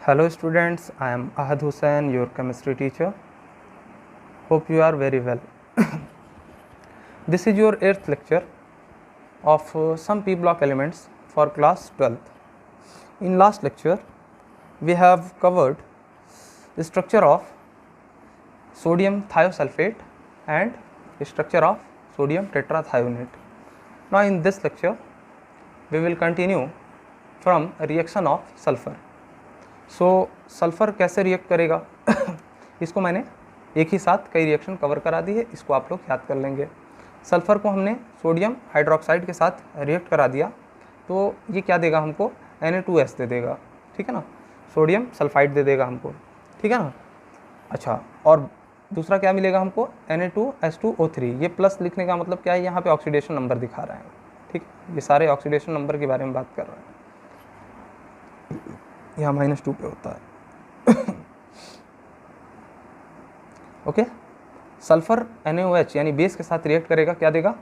Hello students, I am Ahad Hussain, your chemistry teacher. Hope you are very well. This is your 8th lecture of some P block elements for class 12th. In last lecture, we have covered the structure of sodium thiosulfate and the structure of sodium tetrathionate. Now in this lecture, we will continue from a reaction of sulfur. Sulphur कैसे react करेगा इसको मैंने एक ही साथ कई reaction cover करा दी है, इसको आप लोग याद कर लेंगे। सल्फ़र को हमने सोडियम हाइड्रोक्साइड के साथ रिएक्ट करा दिया तो ये क्या देगा हमको, Na2S दे देगा, ठीक है ना, सोडियम सल्फाइड दे देगा हमको, ठीक है ना। अच्छा, और दूसरा क्या मिलेगा हमको, Na2S2O3। ये प्लस लिखने का मतलब क्या है, यहाँ पे ऑक्सीडेशन नंबर दिखा रहा है, ठीक है। ये सारे ऑक्सीडेशन नंबर के बारे में बात कर रहा है। यहाँ -2 पे होता है ओके। सल्फर NaOH यानी बेस के साथ रिएक्ट करेगा, क्या देगा,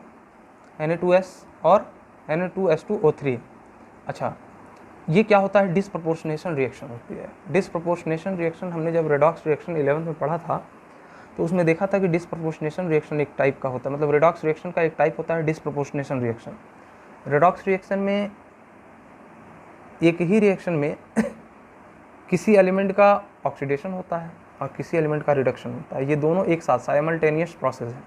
Na2S और Na2S2O3। अच्छा, ये क्या होता है, डिसप्रपोर्शनेशन रिएक्शन होती है। डिसप्रपोर्शनेशन रिएक्शन हमने जब रेडॉक्स रिएक्शन 11th में पढ़ा था तो उसमें देखा था कि डिसप्रपोर्शनेशन रिएक्शन एक टाइप का होता है, मतलब रेडॉक्स रिएक्शन का एक टाइप होता है डिसप्रपोर्शनेशन रिएक्शन। रेडॉक्स रिएक्शन में एक ही रिएक्शन में किसी एलिमेंट का ऑक्सीडेशन होता है और किसी एलिमेंट का रिडक्शन होता है, ये दोनों एक साथ साइमल्टेनियस प्रोसेस है।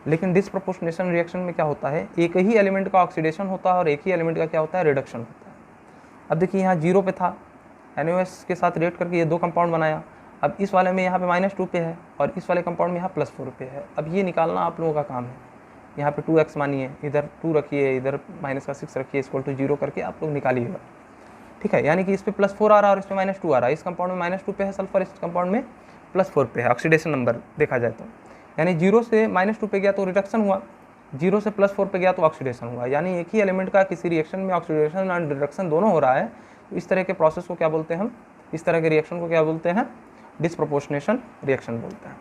लेकिन डिसप्रपोर्शनेशन रिएक्शन में क्या होता है, एक ही एलिमेंट का ऑक्सीडेशन होता है और एक ही एलिमेंट का क्या होता है, रिडक्शन होता है। अब देखिए यहाँ 0 पे था, NaOH के साथ रिएक्ट करके ये दो कंपाउंड बनाया। अब इस वाले में यहाँ पे -2 पे है और इस वाले कंपाउंड में यहाँ +4 पे है। अब ये निकालना आप लोगों का काम है। यहाँ पे 2x मानिए, इधर 2 रखिए, इधर -6 रखिए, =0 करके आप लोग निकालिएगा, ठीक है। यानी कि इस पे +4 आ रहा है और इस पे -2 आ रहा है। इस कंपाउंड में -2 पे है सल्फर, इस कंपाउंड में +4 पे है ऑक्सीडेशन नंबर देखा जाए तो। यानी 0 से -2 पे गया तो रिडक्शन हुआ, 0 से +4 पे गया तो ऑक्सीडेशन हुआ। यानी एक ही एलिमेंट का किसी रिएक्शन में ऑक्सीडेशन और रिडक्शन दोनों हो रहा है। तो इस तरह के प्रोसेस को क्या बोलते हैं हम, इस तरह के रिएक्शन को क्या बोलते हैं, डिसप्रपोर्शनेशन रिएक्शन बोलते हैं।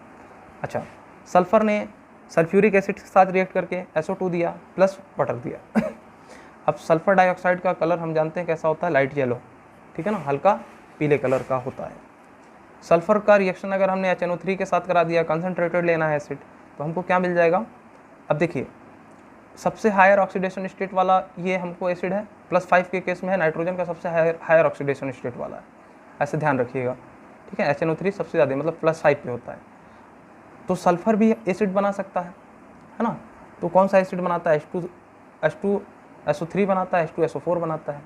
अच्छा, सल्फर ने सल्फ्यूरिक एसिड के साथ रिएक्ट करके SO2 दिया प्लस वाटर दिया अब सल्फर डाइऑक्साइड का कलर हम जानते हैं कैसा होता है, लाइट येलो, ठीक है ना, हल्का पीले कलर का होता है। सल्फर का रिएक्शन अगर हमने HNO3 के साथ करा दिया, कंसनट्रेटेड लेना है एसिड, तो हमको क्या मिल जाएगा। अब देखिए सबसे हायर ऑक्सीडेशन स्टेट वाला ये हमको एसिड है, +5 के केस में है, नाइट्रोजन का सबसे हायर ऑक्सीडेशन स्टेट वाला है, ऐसे ध्यान रखिएगा, ठीक है। HNO3 सबसे ज़्यादा मतलब +5 पे होता है। तो सल्फर भी एसिड बना सकता है ना। तो कौन सा एसिड बनाता है, H2SO3 बनाता है, H2SO4 बनाता है।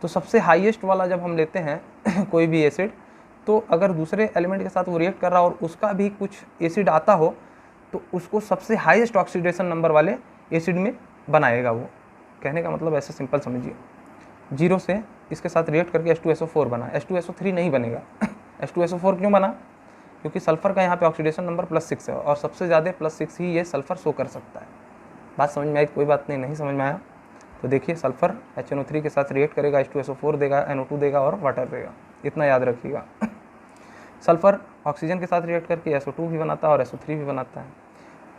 तो सबसे हाईएस्ट वाला जब हम लेते हैं कोई भी एसिड, तो अगर दूसरे एलिमेंट के साथ वो रिएक्ट कर रहा और उसका भी कुछ एसिड आता हो तो उसको सबसे हाईएस्ट ऑक्सीडेशन नंबर वाले एसिड में बनाएगा वो। कहने का मतलब ऐसे सिंपल समझिए, 0 से इसके साथ रिएक्ट करके H2SO4 बना, H2SO3 नहीं बनेगा H2SO4 क्यों बना, क्योंकि सल्फर का यहाँ पे ऑक्सीडेशन नंबर +6 है और सबसे ज़्यादा +6 ही ये सल्फर शो कर सकता है। बात समझ में आई, कोई बात नहीं समझ में आया तो देखिए सल्फर HNO3 के साथ रिएक्ट करेगा, H2SO4 देगा, NO2 देगा और वाटर देगा, इतना याद रखिएगा। सल्फर ऑक्सीजन के साथ रिएक्ट करके SO2 भी बनाता है और SO3 भी बनाता है।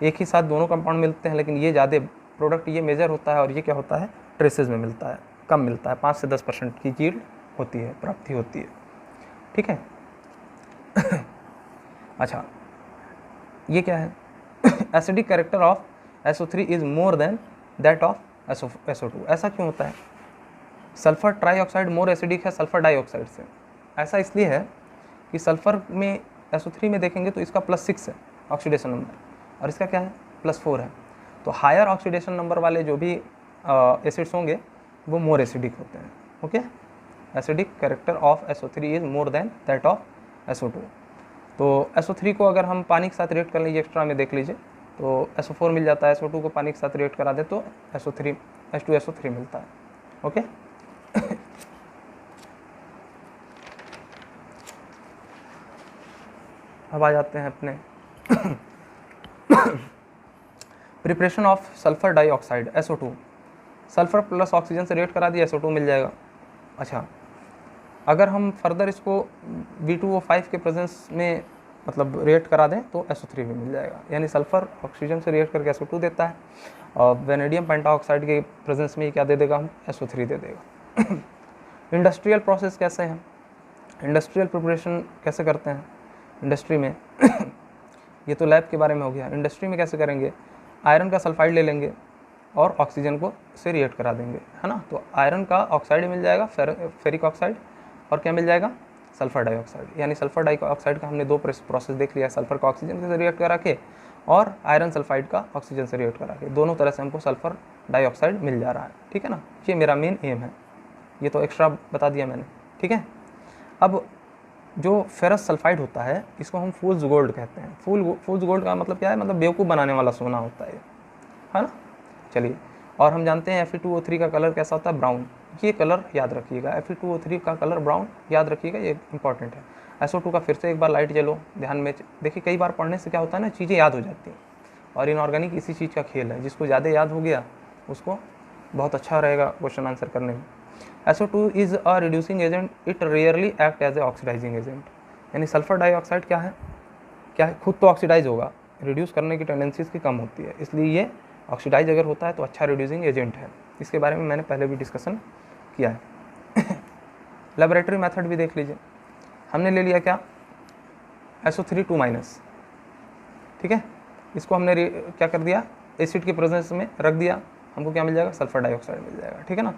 एक ही साथ दोनों कंपाउंड मिलते हैं, लेकिन ये ज़्यादा प्रोडक्ट ये मेजर होता है और ये क्या होता है, ट्रेसेस में मिलता है, कम मिलता है, 5 से 10% की यील्ड होती है, प्राप्ति होती है, ठीक है। अच्छा, ये क्या है, acidic character of SO3 is more than that of SO2। ऐसा क्यों होता है, सल्फर ट्राईऑक्साइड मोर एसिडिक है सल्फर डाइऑक्साइड से। ऐसा इसलिए है कि सल्फर में SO3 में देखेंगे तो इसका +6 है ऑक्सीडेशन नंबर और इसका क्या है, +4 है। तो हायर ऑक्सीडेशन नंबर वाले जो भी एसिड्स होंगे वो मोर एसिडिक होते हैं, okay. Acidic character of SO3 is more than that of SO2। तो SO3 को अगर हम पानी के साथ रिएक्ट कर लीजिए, एक्स्ट्रा में देख लीजिए तो SO4 मिल जाता है, SO2 को पानी के साथ रिएक्ट करा दे तो H2SO3 मिलता है, ओके। अब आ जाते हैं अपने preparation of sulphur dioxide SO2। Sulphur plus oxygen से रिएक्ट करा दिया, SO2 मिल जाएगा। अच्छा, अगर हम फर्दर इसको V2O5 के प्रेजेंस में मतलब रिएक्ट करा दें तो SO3 भी मिल जाएगा। यानी सल्फर ऑक्सीजन से रिएक्ट करके SO2 देता है और वेनेडियम पेंटाऑक्साइड के प्रेजेंस में क्या दे देगा, हम SO3 दे देगा। इंडस्ट्रियल प्रोसेस कैसे हैं, इंडस्ट्रियल प्रिपरेशन कैसे करते हैं इंडस्ट्री में ये तो लैब के बारे में हो गया। इंडस्ट्री में कैसे करेंगे, आयरन का सल्फाइड ले लेंगे और ऑक्सीजन को से रिएक्ट करा देंगे, है ना। तो आयरन का ऑक्साइड मिल जाएगा, फेरिक ऑक्साइड, और क्या मिल जाएगा, सल्फर डाइऑक्साइड। यानी सल्फर डाइऑक्साइड का हमने दो प्रोसेस देख लिया, सल्फर का ऑक्सीजन से रिएक्ट करा के और आयरन सल्फाइड का ऑक्सीजन से रिएक्ट करा के, दोनों तरह से हमको सल्फर डाइऑक्साइड मिल जा रहा है, ठीक है ना। ये मेरा मेन एम है, ये तो एक्स्ट्रा बता दिया मैंने, ठीक है। अब जो फेरस सल्फाइड होता है इसको हम फूल्स गोल्ड कहते हैं। फूल्स गोल्ड का मतलब क्या है, मतलब बेवकूफ़ बनाने वाला सोना होता है ना। चलिए, और हम जानते हैं Fe2O3 का कलर कैसा होता है, ब्राउन। ये कलर याद रखिएगा, Fe2O3 का कलर ब्राउन याद रखिएगा, ये इंपॉर्टेंट है। SO2 का फिर से एक बार लाइट जलो, ध्यान में देखिए, कई बार पढ़ने से क्या होता है ना, चीज़ें याद हो जाती हैं। और इनऑर्गेनिक इसी चीज़ का खेल है, जिसको ज़्यादा याद हो गया उसको बहुत अच्छा रहेगा क्वेश्चन आंसर करने में। SO2 is a reducing agent, it rarely act as a oxidising agent. यानी सल्फर डाइऑक्साइड क्या है, खुद तो ऑक्सीडाइज होगा, रिड्यूस करने की टेंडेंसी इसकी कम होती है, इसलिए ये ऑक्सीडाइज अगर होता है तो अच्छा रिड्यूसिंग एजेंट है। इसके बारे में मैंने पहले भी डिस्कशन किया है। लेबोरेटरी मेथड भी देख लीजिए, हमने ले लिया क्या, SO3 2-, ठीक है। इसको हमने क्या कर दिया, एसिड के प्रेजेंस में रख दिया, हमको क्या मिल जाएगा, सल्फर डाइऑक्साइड मिल जाएगा, ठीक है ना।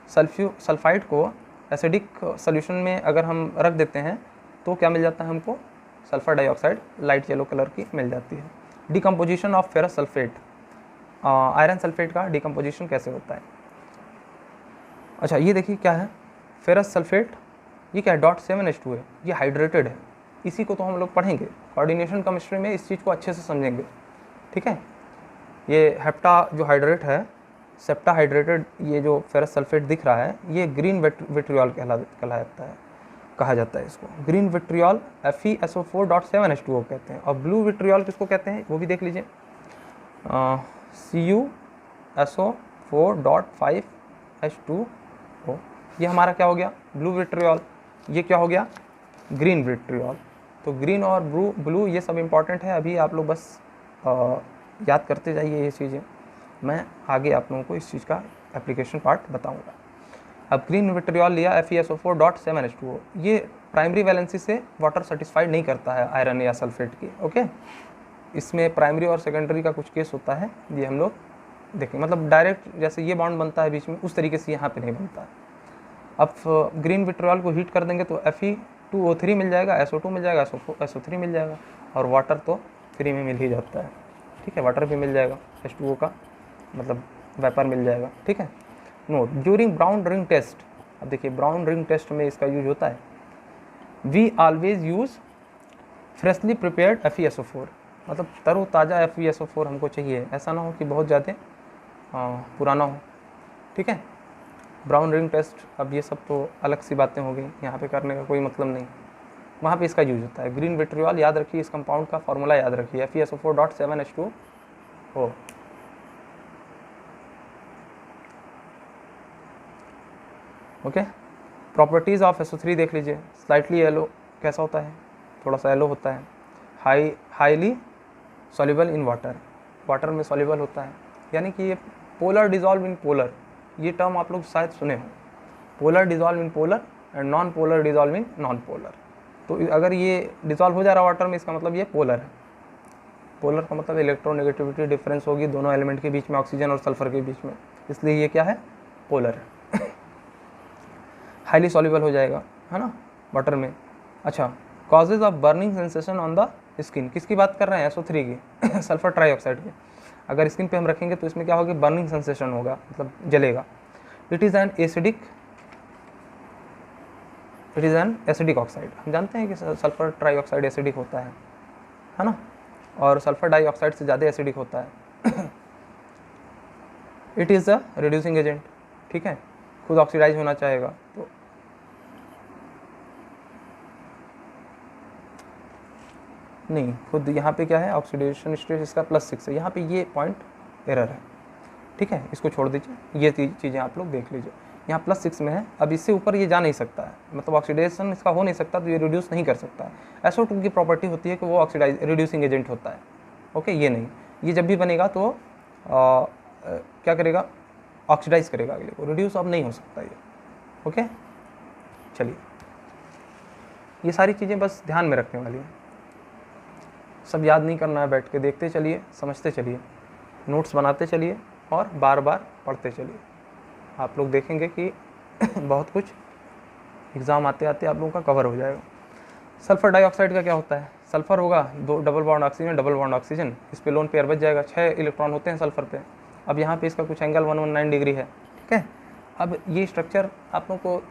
सल्फाइड को एसिडिक सोल्यूशन में अगर हम रख देते हैं तो क्या मिल जाता है हमको, sulphur dioxide light yellow colour की मिल जाती है। Decomposition of ferrous sulphate, iron sulphate का डिकम्पोजिशन कैसे होता है। अच्छा, ये देखिए क्या है, फेरस सल्फेट, ये क्या है, .7H2 है, ये हाइड्रेटेड है। इसी को तो हम लोग पढ़ेंगे कोऑर्डिनेशन केमिस्ट्री में, इस चीज़ को अच्छे से समझेंगे, ठीक है। ये हेप्टा जो हाइड्रेट है, सेप्टा हाइड्रेटेड, ये जो फेरस सल्फेट दिख रहा है, ये ग्रीन विट्रियोल कहा जाता है इसको। ग्रीन विट्रियोल FeSO4.7H2O कहते हैं। और ब्लू विट्रियोल किसको कहते हैं वो भी देख लीजिए, CuSO4.5H2O। ये हमारा क्या हो गया, ब्लू विट्रियोल। ये क्या हो गया, ग्रीन विट्रियोल। तो ग्रीन और ब्लू ये सब इंपॉर्टेंट है, अभी आप लोग बस याद करते जाइए ये चीज़ें, मैं आगे आप लोगों को इस चीज़ का एप्लीकेशन पार्ट बताऊंगा। अब ग्रीन विट्रियोल लिया FeSO4.7H2O, ये प्राइमरी वैलेंसी से वाटर सेटिस्फाइड नहीं करता है आयरन या सल्फेट की, ओके। इसमें प्राइमरी और सेकेंडरी का कुछ केस होता है, ये हम लोग देखेंगे। मतलब डायरेक्ट जैसे ये बॉन्ड बनता है बीच में, उस तरीके से यहाँ पे नहीं बनता है। अब ग्रीन विट्रियोल को हीट कर देंगे तो Fe2O3 मिल जाएगा, SO2 मिल जाएगा, SO3 मिल जाएगा, और वाटर तो फ्री में मिल ही जाता है, ठीक है। वाटर भी मिल जाएगा, H2O का मतलब वेपर मिल जाएगा, ठीक है। Note, during brown ring test, अब देखिए ब्राउन रिंग टेस्ट में इसका यूज होता है, we always use freshly prepared FeSO4, मतलब तरोताज़ा FeSO4 हमको चाहिए, ऐसा ना हो कि बहुत ज़्यादा पुराना हो, ठीक है। ब्राउन रिंग टेस्ट, अब ये सब तो अलग सी बातें हो गई, यहाँ पे करने का कोई मतलब नहीं, वहाँ पे इसका यूज होता है। ग्रीन विट्रियोल याद रखिए, इस कंपाउंड का फॉर्मूला याद रखिए, FeSO4.7H2O। Okay, properties of SO3 देख लीजिए, स्लाइटली येलो कैसा होता है, थोड़ा सा येलो होता है, highly soluble in water, water में सॉल्युबल होता है, यानी कि ये पोलर डिजॉल्व इन पोलर, ये टर्म आप लोग शायद सुने हो, polar dissolve in polar and non polar dissolve in non polar. तो अगर ये डिजॉल्व हो जा रहा है वाटर में, इसका मतलब ये पोलर है। पोलर का मतलब इलेक्ट्रोनेगेटिविटी डिफरेंस होगी दोनों एलिमेंट के बीच में, ऑक्सीजन और सल्फर के बीच में, इसलिए ये क्या है, पोलर है। हाईली सॉल्युबल हो जाएगा, है ना, वाटर में। अच्छा, causes of burning sensation on the skin, किसकी बात कर रहे हैं, SO3 की, सल्फर ट्राइऑक्साइड की। अगर स्किन पे हम रखेंगे तो इसमें क्या होगा, बर्निंग सेंसेशन होगा, मतलब जलेगा। It is an acidic oxide, हम जानते हैं कि सल्फर ट्राइऑक्साइड एसिडिक होता है ना, और सल्फर डाइऑक्साइड से ज़्यादा एसिडिक होता है। It is a reducing agent, ठीक है, खुद ऑक्सीडाइज होना चाहेगा तो नहीं, खुद यहाँ पे क्या है, ऑक्सीडेशन स्टेट इसका +6 है, यहाँ पे ये पॉइंट एरर है, ठीक है, इसको छोड़ दीजिए, ये चीज़ें आप लोग देख लीजिए, यहाँ +6 में है, अब इससे ऊपर ये जा नहीं सकता है, मतलब ऑक्सीडेशन इसका हो नहीं सकता, तो ये रिड्यूस नहीं कर सकता है। SO2 की प्रॉपर्टी होती है कि वो ऑक्सीडाइज रिड्यूसिंग एजेंट होता है, ओके। ये नहीं, ये जब भी बनेगा तो क्या करेगा, ऑक्सीडाइज करेगा अगले को, रिड्यूस अब नहीं हो सकता ये, ओके। चलिए, ये सारी चीज़ें बस ध्यान में रखने वाली हैं, सब याद नहीं करना है, बैठ के देखते चलिए, समझते चलिए, नोट्स बनाते चलिए और बार बार पढ़ते चलिए। आप लोग देखेंगे कि बहुत कुछ एग्ज़ाम आते आते आप लोगों का कवर हो जाएगा। सल्फ़र डाइऑक्साइड का क्या होता है? सल्फ़र होगा, 2 double bond oxygen, double bond oxygen, इस पे लोन पेयर बच जाएगा, 6 इलेक्ट्रॉन होते हैं सल्फ़र पे। अब यहाँ पे इसका कुछ एंगल 119 डिग्री है, ठीक है। अब ये स्ट्रक्चर आप लोगों को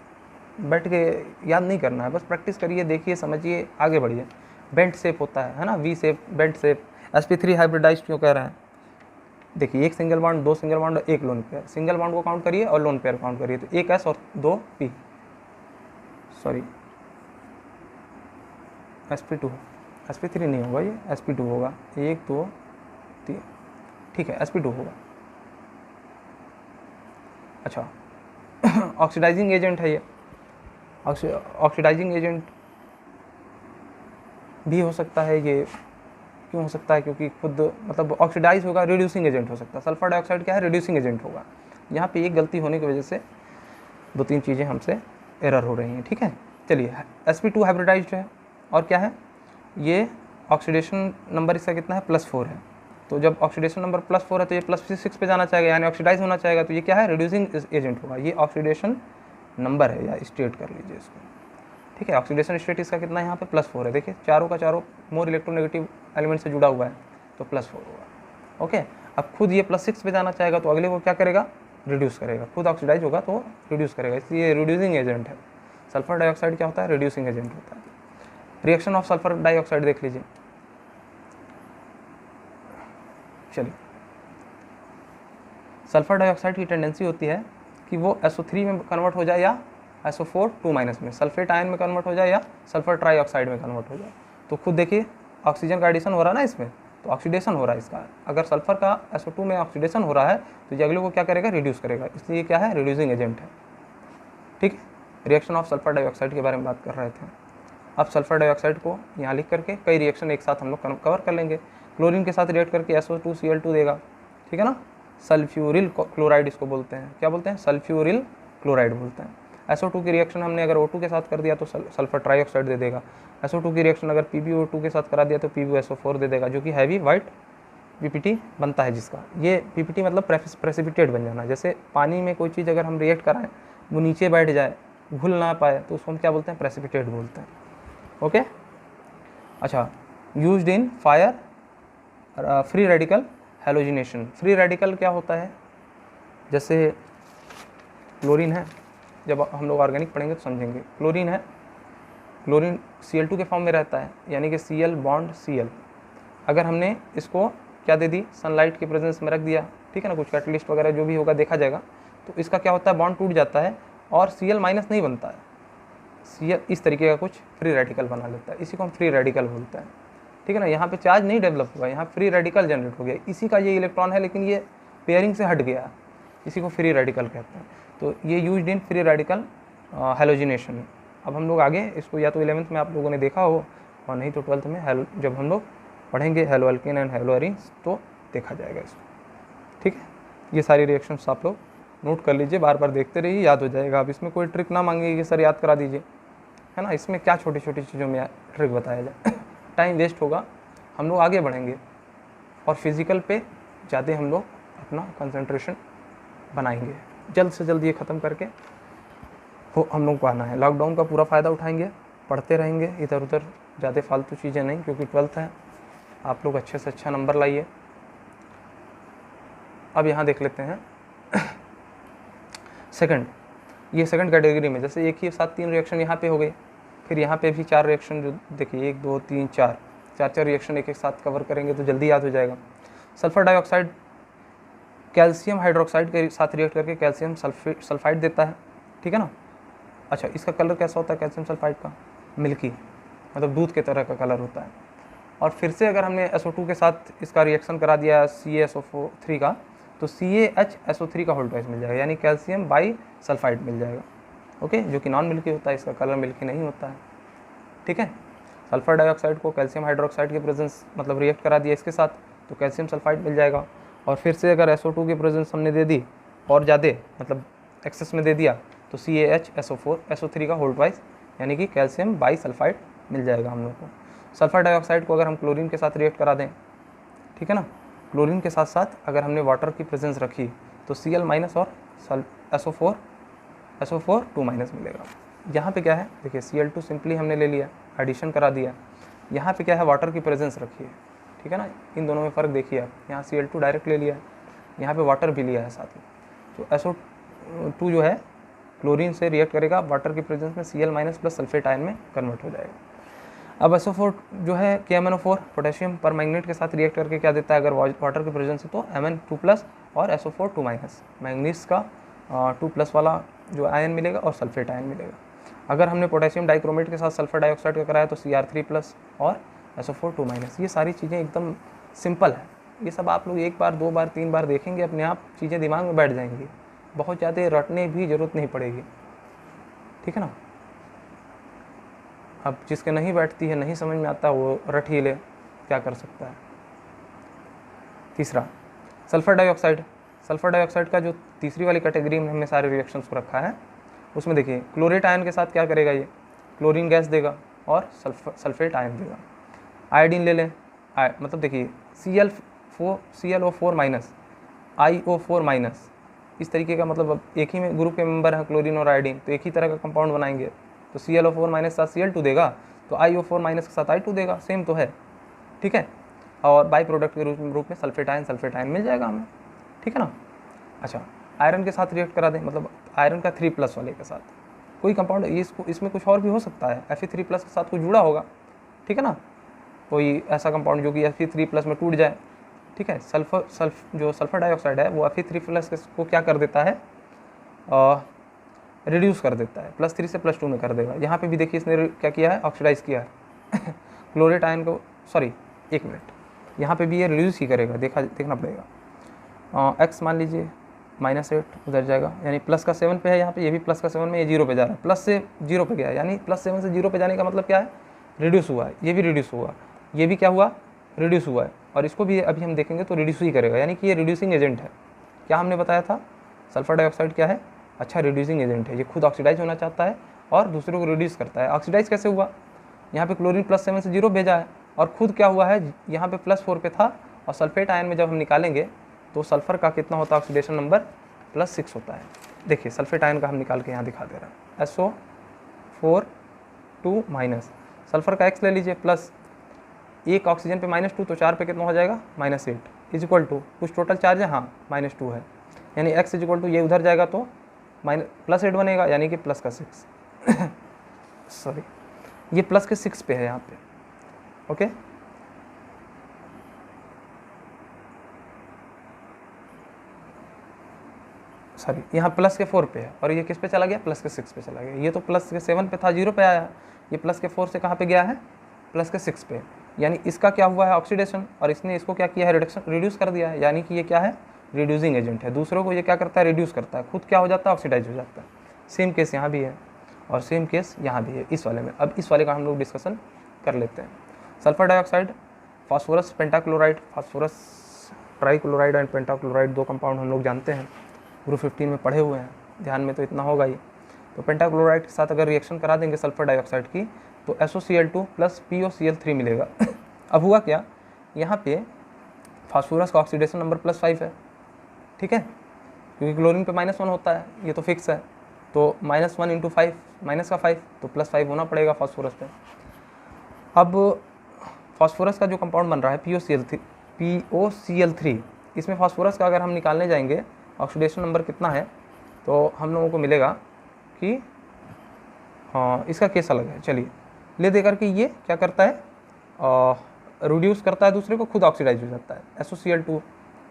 बैठ के याद नहीं करना है, बस प्रैक्टिस करिए, देखिए, समझिए, आगे बढ़िए। बेंट शेप होता है ना, V shape, bent shape. sp3 hybridised क्यों कह रहे हैं? देखिए, एक सिंगल बॉन्ड, 2 सिंगल बॉन्ड और 1 लोन पेयर। सिंगल बॉन्ड को काउंट करिए और लोन पेयर काउंट करिए, तो 1 s और 2 p, सॉरी sp2, sp3 नहीं होगा, ये sp2 होगा, 1 2 3, ठीक है, sp2 होगा। अच्छा, ऑक्सीडाइजिंग एजेंट है ये, ऑक्सीडाइजिंग एजेंट भी हो सकता है। ये क्यों हो सकता है? क्योंकि खुद मतलब ऑक्सीडाइज होगा, रिड्यूसिंग एजेंट हो सकता है। सल्फर डाइऑक्साइड क्या है? रिड्यूसिंग एजेंट होगा। यहाँ पे एक गलती होने की वजह से 2-3 चीज़ें हमसे एरर हो रही हैं, ठीक है। चलिए, sp2 हाइब्रिडाइज्ड है और क्या है ये? ऑक्सीडेशन नंबर इसका कितना है? +4 है। तो जब ऑक्सीडेशन नंबर +4 है तो ये +6 पे जाना चाहेगा, यानी ऑक्सीडाइज होना चाहेगा, तो ये क्या है? रिड्यूसिंग एजेंट होगा। ये ऑक्सीडेशन नंबर है, या स्टेट कर लीजिए इसको, ठीक है। ऑक्सीडेशन स्टेट इसका कितना है? यहाँ पे +4 है। देखिए, चारों का चारों मोर इलेक्ट्रोनेगेटिव एलिमेंट से जुड़ा हुआ है, तो +4 होगा। ओके, अब खुद ये +6 पे जाना चाहेगा तो अगले को क्या करेगा? रिड्यूस करेगा। खुद ऑक्सीडाइज होगा तो रिड्यूस करेगा, इसलिए रिड्यूसिंग एजेंट है। सल्फर डाइऑक्साइड क्या होता है? रिड्यूसिंग एजेंट होता है। रिएक्शन ऑफ सल्फर डाइऑक्साइड देख लीजिए। चलिए, सल्फर डाइऑक्साइड की टेंडेंसी होती है कि वो SO3 में कन्वर्ट हो जाए या SO4 2- में, सल्फेट आयन में कन्वर्ट हो जाए या सल्फर ट्राइऑक्साइड में कन्वर्ट हो जाए। तो खुद देखिए, ऑक्सीजन का एडिशन हो रहा है ना इसमें, तो ऑक्सीडेशन हो रहा है इसका। अगर सल्फर का SO2 में ऑक्सीडेशन हो रहा है तो ये अगले को क्या करेगा? रिड्यूस करेगा, इसलिए क्या है? रिड्यूसिंग एजेंट है, ठीक है। रिएक्शन ऑफ सल्फर डाइऑक्साइड के बारे में बात कर रहे थे। अब सल्फर डाइऑक्साइड को यहाँ लिख करके कई रिएक्शन एक साथ हम लोग कवर कर लेंगे। क्लोरीन के साथ रिएक्ट करके SO2Cl2 देगा, ठीक है ना। सल्फ्यूरिल क्लोराइड इसको बोलते हैं, क्या बोलते हैं? सल्फ्यूरिल क्लोराइड बोलते हैं। SO2 की रिएक्शन हमने अगर O2 के साथ कर दिया तो सल्फर ट्राइऑक्साइड दे देगा। SO2 की रिएक्शन अगर PbO2 के साथ करा दिया तो PbSO4 दे देगा, जो कि हैवी वाइट PPT बनता है जिसका। ये PPT मतलब प्रेसिपिटेट बन जाना। जैसे पानी में कोई चीज़ अगर हम रिएक्ट कराएं वो नीचे बैठ जाए, घुल ना पाए, तो उसको हम क्या बोलते हैं? प्रेसिपिटेट बोलते हैं। ओके, अच्छा, used in fire free radical halogenation. Free radical क्या होता है? जैसे क्लोरीन है, जब हम लोग ऑर्गेनिक पढ़ेंगे तो समझेंगे। क्लोरीन है, क्लोरीन Cl2 के फॉर्म में रहता है, यानी कि Cl बॉन्ड Cl। अगर हमने इसको क्या दे दी? सनलाइट के प्रेजेंस में रख दिया, ठीक है ना, कुछ कैटलिस्ट वगैरह जो भी होगा देखा जाएगा, तो इसका क्या होता है? बॉन्ड टूट जाता है और Cl- नहीं बनता है। Cl इस तरीके का कुछ फ्री रेडिकल बना लेता है, इसी को हम फ्री रेडिकल बोलते हैं, ठीक है ना। यहाँ पे चार्ज नहीं डेवलप हुआ, यहाँ फ्री रेडिकल जनरेट हो गया, इसी का ये इलेक्ट्रॉन है, लेकिन ये पेयरिंग से हट गया, इसी को फ्री रेडिकल कहते हैं। तो ये used in free radical halogenation. अब हम लोग आगे इसको या तो 11th में आप लोगों ने देखा हो और नहीं तो 12th में जब हम लोग पढ़ेंगे hello alkane and hello arenes तो देखा जाएगा इसको, ठीक है। ये सारी रिएक्शंस आप लोग नोट कर लीजिए, बार बार देखते रहिए, याद हो जाएगा। अब इसमें कोई ट्रिक ना मांगिए कि सर याद करा दीजिए, है ना। इसमें क्या छोटी छोटी चीज़ों में ट्रिक बताया जाए, टाइम वेस्ट होगा। हम लोग आगे बढ़ेंगे और फिज़िकल पे ज़्यादा हम लोग अपना कंसंट्रेशन बनाएंगे। जल्द से जल्द ये ख़त्म करके वो हम लोग को आना है। लॉकडाउन का पूरा फ़ायदा उठाएंगे, पढ़ते रहेंगे, इधर उधर ज़्यादा फालतू चीज़ें नहीं, क्योंकि 12th है। आप लोग अच्छे से अच्छा नंबर लाइए। अब यहाँ देख लेते हैं सेकंड, ये सेकंड कैटेगरी में जैसे एक ही साथ 3 रिएक्शन यहाँ पे हो गए, फिर यहाँ पे भी 4 रिएक्शन, जो देखिए 1 2 3 4 4 रिएक्शन एक साथ कवर करेंगे तो जल्दी याद हो जाएगा। सल्फर डाइऑक्साइड कैल्शियम हाइड्रोक्साइड के साथ रिएक्ट करके कैल्शियम सल्फाइड देता है, ठीक है ना। अच्छा, इसका कलर कैसा होता है कैल्शियम सल्फाइड का? मिल्की, मतलब दूध के तरह का कलर होता है। और फिर से अगर हमने SO2 के साथ इसका रिएक्शन करा दिया CaSO3 का, तो CaHSO3 का होल ट्वाइस मिल जाएगा, यानी कैल्शियम बाई सल्फाइड मिल जाएगा, ओके, जो कि नॉन मिल्की होता है, इसका कलर मिल्की नहीं होता है, ठीक है। सल्फर डाइऑक्साइड को कैल्शियम हाइड्रोक्साइड के प्रेजेंस मतलब रिएक्ट करा दिया इसके साथ, तो कैल्शियम सल्फाइड मिल जाएगा। और फिर से अगर SO2 की प्रेजेंस हमने दे दी और ज़्यादा मतलब एक्सेस में दे दिया, तो CaHSO4 SO3 का होल ट्वाइस, यानी कि कैल्शियम बाईसल्फाइड मिल जाएगा हम लोग को। सल्फर डाइऑक्साइड को अगर हम क्लोरीन के साथ रिएक्ट करा दें, ठीक है ना, क्लोरीन के साथ साथ अगर हमने वाटर की प्रेजेंस रखी तो Cl- और SO4 2- मिलेगा। यहाँ पे क्या है, देखिए Cl2 सिंपली हमने ले लिया, एडिशन करा दिया। यहाँ पे क्या है, वाटर की प्रेजेंस रखी है, ठीक है ना, इन दोनों में फ़र्क देखिए आप, यहाँ Cl2 डायरेक्ट ले लिया है, यहाँ पे वाटर भी लिया है साथ में। तो SO2 जो है क्लोरीन से रिएक्ट करेगा, वाटर की प्रेजेंस में Cl- प्लस सल्फेट आयन में कन्वर्ट हो जाएगा। अब SO4 जो है KMnO4 पोटेशियम पर मैग्नेट के साथ रिएक्ट करके क्या देता है, अगर वाटर की प्रेजेंस है तो Mn2+ और SO4 2-, मैग्नीज का 2+ वाला जो आयन मिलेगा और सल्फेट आयन मिलेगा। अगर हमने पोटेशियम डाइक्रोमेट के साथ सल्फर डाइऑक्साइड का कराया तो Cr3+ और SO4 2-। ये सारी चीज़ें एकदम सिंपल है, ये सब आप लोग 1 बार 2 बार 3 बार देखेंगे, अपने आप चीज़ें दिमाग में बैठ जाएंगी, बहुत ज़्यादा रटने भी ज़रूरत नहीं पड़ेगी, ठीक है ना। अब जिसके नहीं बैठती है, नहीं समझ में आता, वो रट ही ले, क्या कर सकता है। तीसरा सल्फर डाइऑक्साइड। सल्फर डाइऑक्साइड का जो तीसरी वाली कैटेगरी में हमने सारे रिएक्शंस को रखा है, उसमें देखिए क्लोरेट आयन के साथ क्या करेगा, ये क्लोरीन गैस देगा और सल्फेट आयन देगा। आयोडीन ले लें, मतलब देखिए ClO4- IO4-, इस तरीके का, मतलब अब एक ही में ग्रुप के मेंबर हैं क्लोरीन और आयोडीन, तो एक ही तरह का कंपाउंड बनाएंगे, तो ClO4- के साथ Cl2 देगा, तो IO4- के साथ I2 देगा, सेम तो है, ठीक है। और बाई प्रोडक्ट के रूप में सल्फेट आयन मिल जाएगा हमें, ठीक है ना। अच्छा, आयरन के साथ रिएक्ट करा दें, मतलब आयरन का 3+ वाले के साथ कोई कंपाउंड, इसमें कुछ और भी हो सकता है, Fe3+ के साथ कुछ जुड़ा होगा, ठीक है ना, कोई ऐसा कंपाउंड जो कि Fe3+ में टूट जाए, ठीक है। जो सल्फर डाइऑक्साइड है वो Fe3+ को क्या कर देता है, रिड्यूस कर देता है, +3 से +2 में कर देगा। यहाँ पे भी देखिए इसने क्या किया है, ऑक्सीडाइज किया है क्लोरेट आयन को, सॉरी 1 मिनट, यहाँ पे भी ये रिड्यूस ही करेगा, देखना पड़ेगा। x मान लीजिए -8 उधर जाएगा, यानी +7 पे है यहाँ पे, ये भी +7 में, ये 0 पे जा रहा है, प्लस से 0 पे गया है, यानी +7 से 0 पे जाने का मतलब क्या है, रिड्यूस हुआ है, ये भी रिड्यूस हुआ, ये भी क्या हुआ, रिड्यूस हुआ है, और इसको भी अभी हम देखेंगे तो रिड्यूस ही करेगा, यानी कि ये रिड्यूसिंग एजेंट है। क्या हमने बताया था, सल्फर डाइऑक्साइड क्या है, अच्छा रिड्यूसिंग एजेंट है, ये खुद ऑक्सीडाइज होना चाहता है और दूसरों को रिड्यूस करता है। ऑक्सीडाइज कैसे हुआ, यहाँ पे क्लोरीन +7 से 0 भेजा है, और खुद क्या हुआ है, यहाँ पे +4 पे था, और सल्फेट आयन में जब हम निकालेंगे तो सल्फर का कितना होता है, ऑक्सीडेशन नंबर +6 होता है। देखिए सल्फेट आयन का हम निकाल के यहाँ दिखा दे रहे हैं, SO4 2-, सल्फर का X ले लीजिए, प्लस एक ऑक्सीजन पे -2, तो 4 पे कितना हो जाएगा, -8, इक्वल टू कुछ टोटल चार्ज है, हाँ -2 है, यानी X इक्वल टू ये उधर जाएगा तो +8 बनेगा, यानी कि प्लस का 6 सॉरी, ये प्लस के 6 पे है यहाँ पे, ओके। सॉरी, यहाँ प्लस के 4 पे है, और ये किस पे चला गया, प्लस के 6 पे चला गया। ये तो प्लस के 7 पे था, 0 पे आया, ये प्लस के 4 से कहाँ पे गया है, प्लस के 6 पे, यानी इसका क्या हुआ है, ऑक्सीडेशन, और इसने इसको क्या किया है, रिड्यूस कर दिया है, यानी कि ये क्या है, रिड्यूसिंग एजेंट है, दूसरों को ये क्या करता है, रिड्यूस करता है, खुद क्या हो जाता है, ऑक्सीडाइज हो जाता है। सेम केस यहाँ भी है और सेम केस यहाँ भी है इस वाले में। अब इस वाले का हम लोग डिस्कशन कर लेते हैं। Sulphur dioxide, phosphorus pentachloride, phosphorus trichloride and pentachloride, 2 compound हम लोग जानते हैं, ग्रुप 15 में पढ़े हुए हैं, ध्यान में तो इतना होगा ही। तो पेंटाक्लोराइड के साथ अगर रिएक्शन करा देंगे सल्फर डाइऑक्साइड की तो SOCl2 + POCl3 मिलेगा। अब हुआ क्या, यहाँ पे फास्फोरस का ऑक्सीडेशन नंबर +5 है, ठीक है, क्योंकि क्लोरीन पे -1 होता है, ये तो फिक्स है, तो -1 × 5 -5, तो +5 होना पड़ेगा फास्फोरस पे। अब फास्फोरस का जो कंपाउंड बन रहा है POCl3, इसमें फास्फोरस का अगर हम निकालने जाएंगे ऑक्सीडेशन नंबर कितना है, तो हम लोगों को मिलेगा कि हाँ इसका केस अलग है, चलिए ले दे करके ये क्या करता है, रिड्यूस करता है दूसरे को, खुद ऑक्सीडाइज हो जाता है, SOCl2,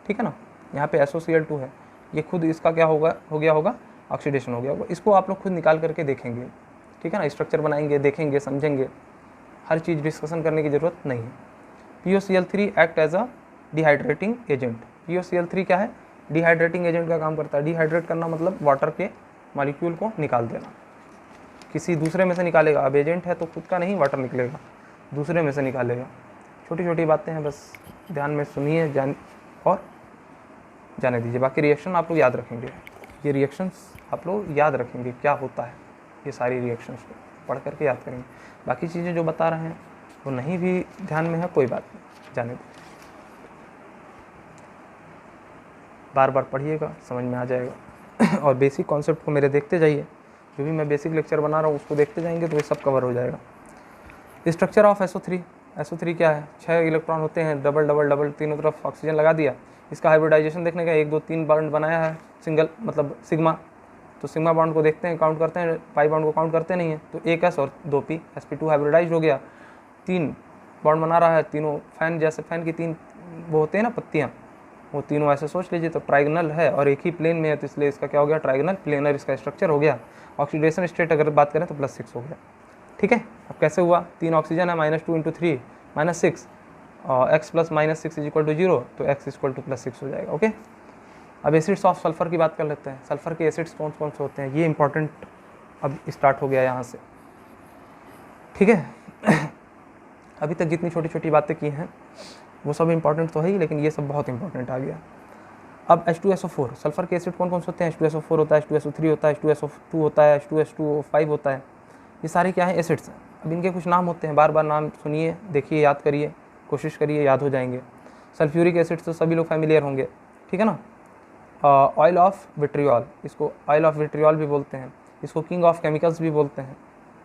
ठीक है ना, यहाँ पे SOCl2 है, ये खुद इसका क्या हो गया होगा, ऑक्सीडेशन हो गया होगा। इसको आप लोग खुद निकाल करके देखेंगे, ठीक है ना, स्ट्रक्चर बनाएंगे, देखेंगे, समझेंगे, हर चीज़ डिस्कशन करने की ज़रूरत नहीं है। POCl3 act as a dehydrating agent. POCl3 क्या है, डिहाइड्रेटिंग एजेंट का काम करता है। डिहाइड्रेट करना मतलब वाटर के मॉलिक्यूल को निकाल देना, किसी दूसरे में से निकालेगा। अब एजेंट है तो खुद का नहीं वाटर निकलेगा, दूसरे में से निकालेगा। छोटी छोटी बातें हैं, बस ध्यान में सुनिए और जाने दीजिए। बाकी रिएक्शन आप लोग याद रखेंगे, ये रिएक्शंस आप लोग याद रखेंगे क्या होता है, ये सारी रिएक्शंस को। पढ़ करके याद करेंगे। बाकी चीज़ें जो बता रहे हैं वो नहीं भी ध्यान में है, कोई बात नहीं, जाने दो, बार बार पढ़िएगा, समझ में आ जाएगा। और बेसिक कॉन्सेप्ट को मेरे देखते जाइए, जो भी मैं बेसिक लेक्चर बना रहा हूँ उसको देखते जाएंगे तो ये सब कवर हो जाएगा। स्ट्रक्चर ऑफ SO3, SO3 क्या है, 6 इलेक्ट्रॉन होते हैं, डबल डबल डबल, तीनों तरफ ऑक्सीजन लगा दिया। इसका हाइब्रिडाइजेशन देखने का 1 2 3 बॉन्ड बनाया है, सिंगल मतलब सिग्मा, तो सिग्मा बॉन्ड को देखते हैं, काउंट करते हैं, पाई बॉन्ड को काउंट करते नहीं है, तो 1 S और 2 P, sp2 हाइब्रिडाइज हो गया। 3 बॉन्ड बना रहा है, तीनों फैन जैसे, फैन की 3 वो होते हैं ना पत्तियाँ, वो तीनों ऐसे सोच लीजिए, तो ट्राइगनल है और एक ही प्लेन में है, तो इसलिए इसका क्या हो गया, ट्राइगनल प्लेनर इसका स्ट्रक्चर हो गया। ऑक्सीडेशन स्टेट अगर बात करें तो +6 हो गया। ठीक है, अब कैसे हुआ, 3 ऑक्सीजन है, -2 × 3 -6, और x + -6 = 0, तो x = +6 हो जाएगा। ओके, अब एसिड्स ऑफ सल्फर की बात कर लेते हैं। सल्फर के एसिड्स कौन कौन से होते हैं, ये इंपॉर्टेंट अब स्टार्ट हो गया यहाँ से। ठीक है अभी तक जितनी छोटी छोटी बातें की हैं वो सब इंपॉर्टेंट तो है ही, लेकिन ये सब बहुत इंपॉर्टेंट आ गया। अब H2SO4, सल्फर के एसिड कौन कौन से होते हैं, H2SO4 होता है, H2SO3 होता है, H2SO2 होता है, H2H2O5 होता है, ये सारे क्या हैं, एसिड्स हैं। अब इनके कुछ नाम होते हैं, बार बार नाम सुनिए, देखिए, याद करिए, कोशिश करिए याद हो जाएंगे। सल्फ्यूरिक एसिड तो सभी लोग फैमिलियर होंगे, ठीक है ना। ऑयल ऑफ विट्रियोल, इसको ऑयल ऑफ विट्रियोल भी बोलते हैं, इसको किंग ऑफ केमिकल्स भी बोलते हैं।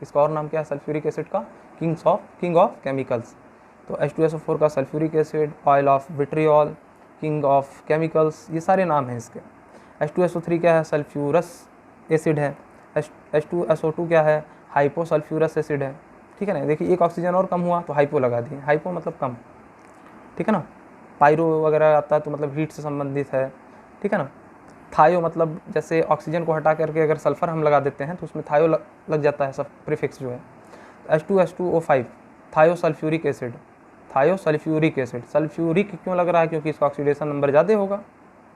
इसका और नाम क्या है सल्फ्यूरिक एसिड का, किंग ऑफ केमिकल्स। तो H2SO4 का sulphuric acid, oil of vitriol, king of chemicals, ये सारे नाम हैं इसके। H2SO3 क्या है, सल्फ्यूरस एसिड है। H2SO2 क्या है, हाइपोसल्फ्यूरस एसिड है। ठीक है ना, देखिए एक ऑक्सीजन और कम हुआ तो हाइपो लगा दिए, हाइपो मतलब कम, ठीक है ना। पायरो वगैरह आता है तो मतलब हीट से संबंधित है, ठीक है ना। थायो मतलब जैसे ऑक्सीजन को हटा करके अगर सल्फर हम लगा देते हैं तो उसमें थायो लग जाता है, सब प्रीफिक्स जो है। H2H2O5 थायो सल्फ्यूरिक एसिड, थायो सल्फ्यूरिक एसिड, सल्फ्यूरिक क्यों लग रहा है, क्योंकि इसका ऑक्सीडेशन नंबर ज़्यादा होगा,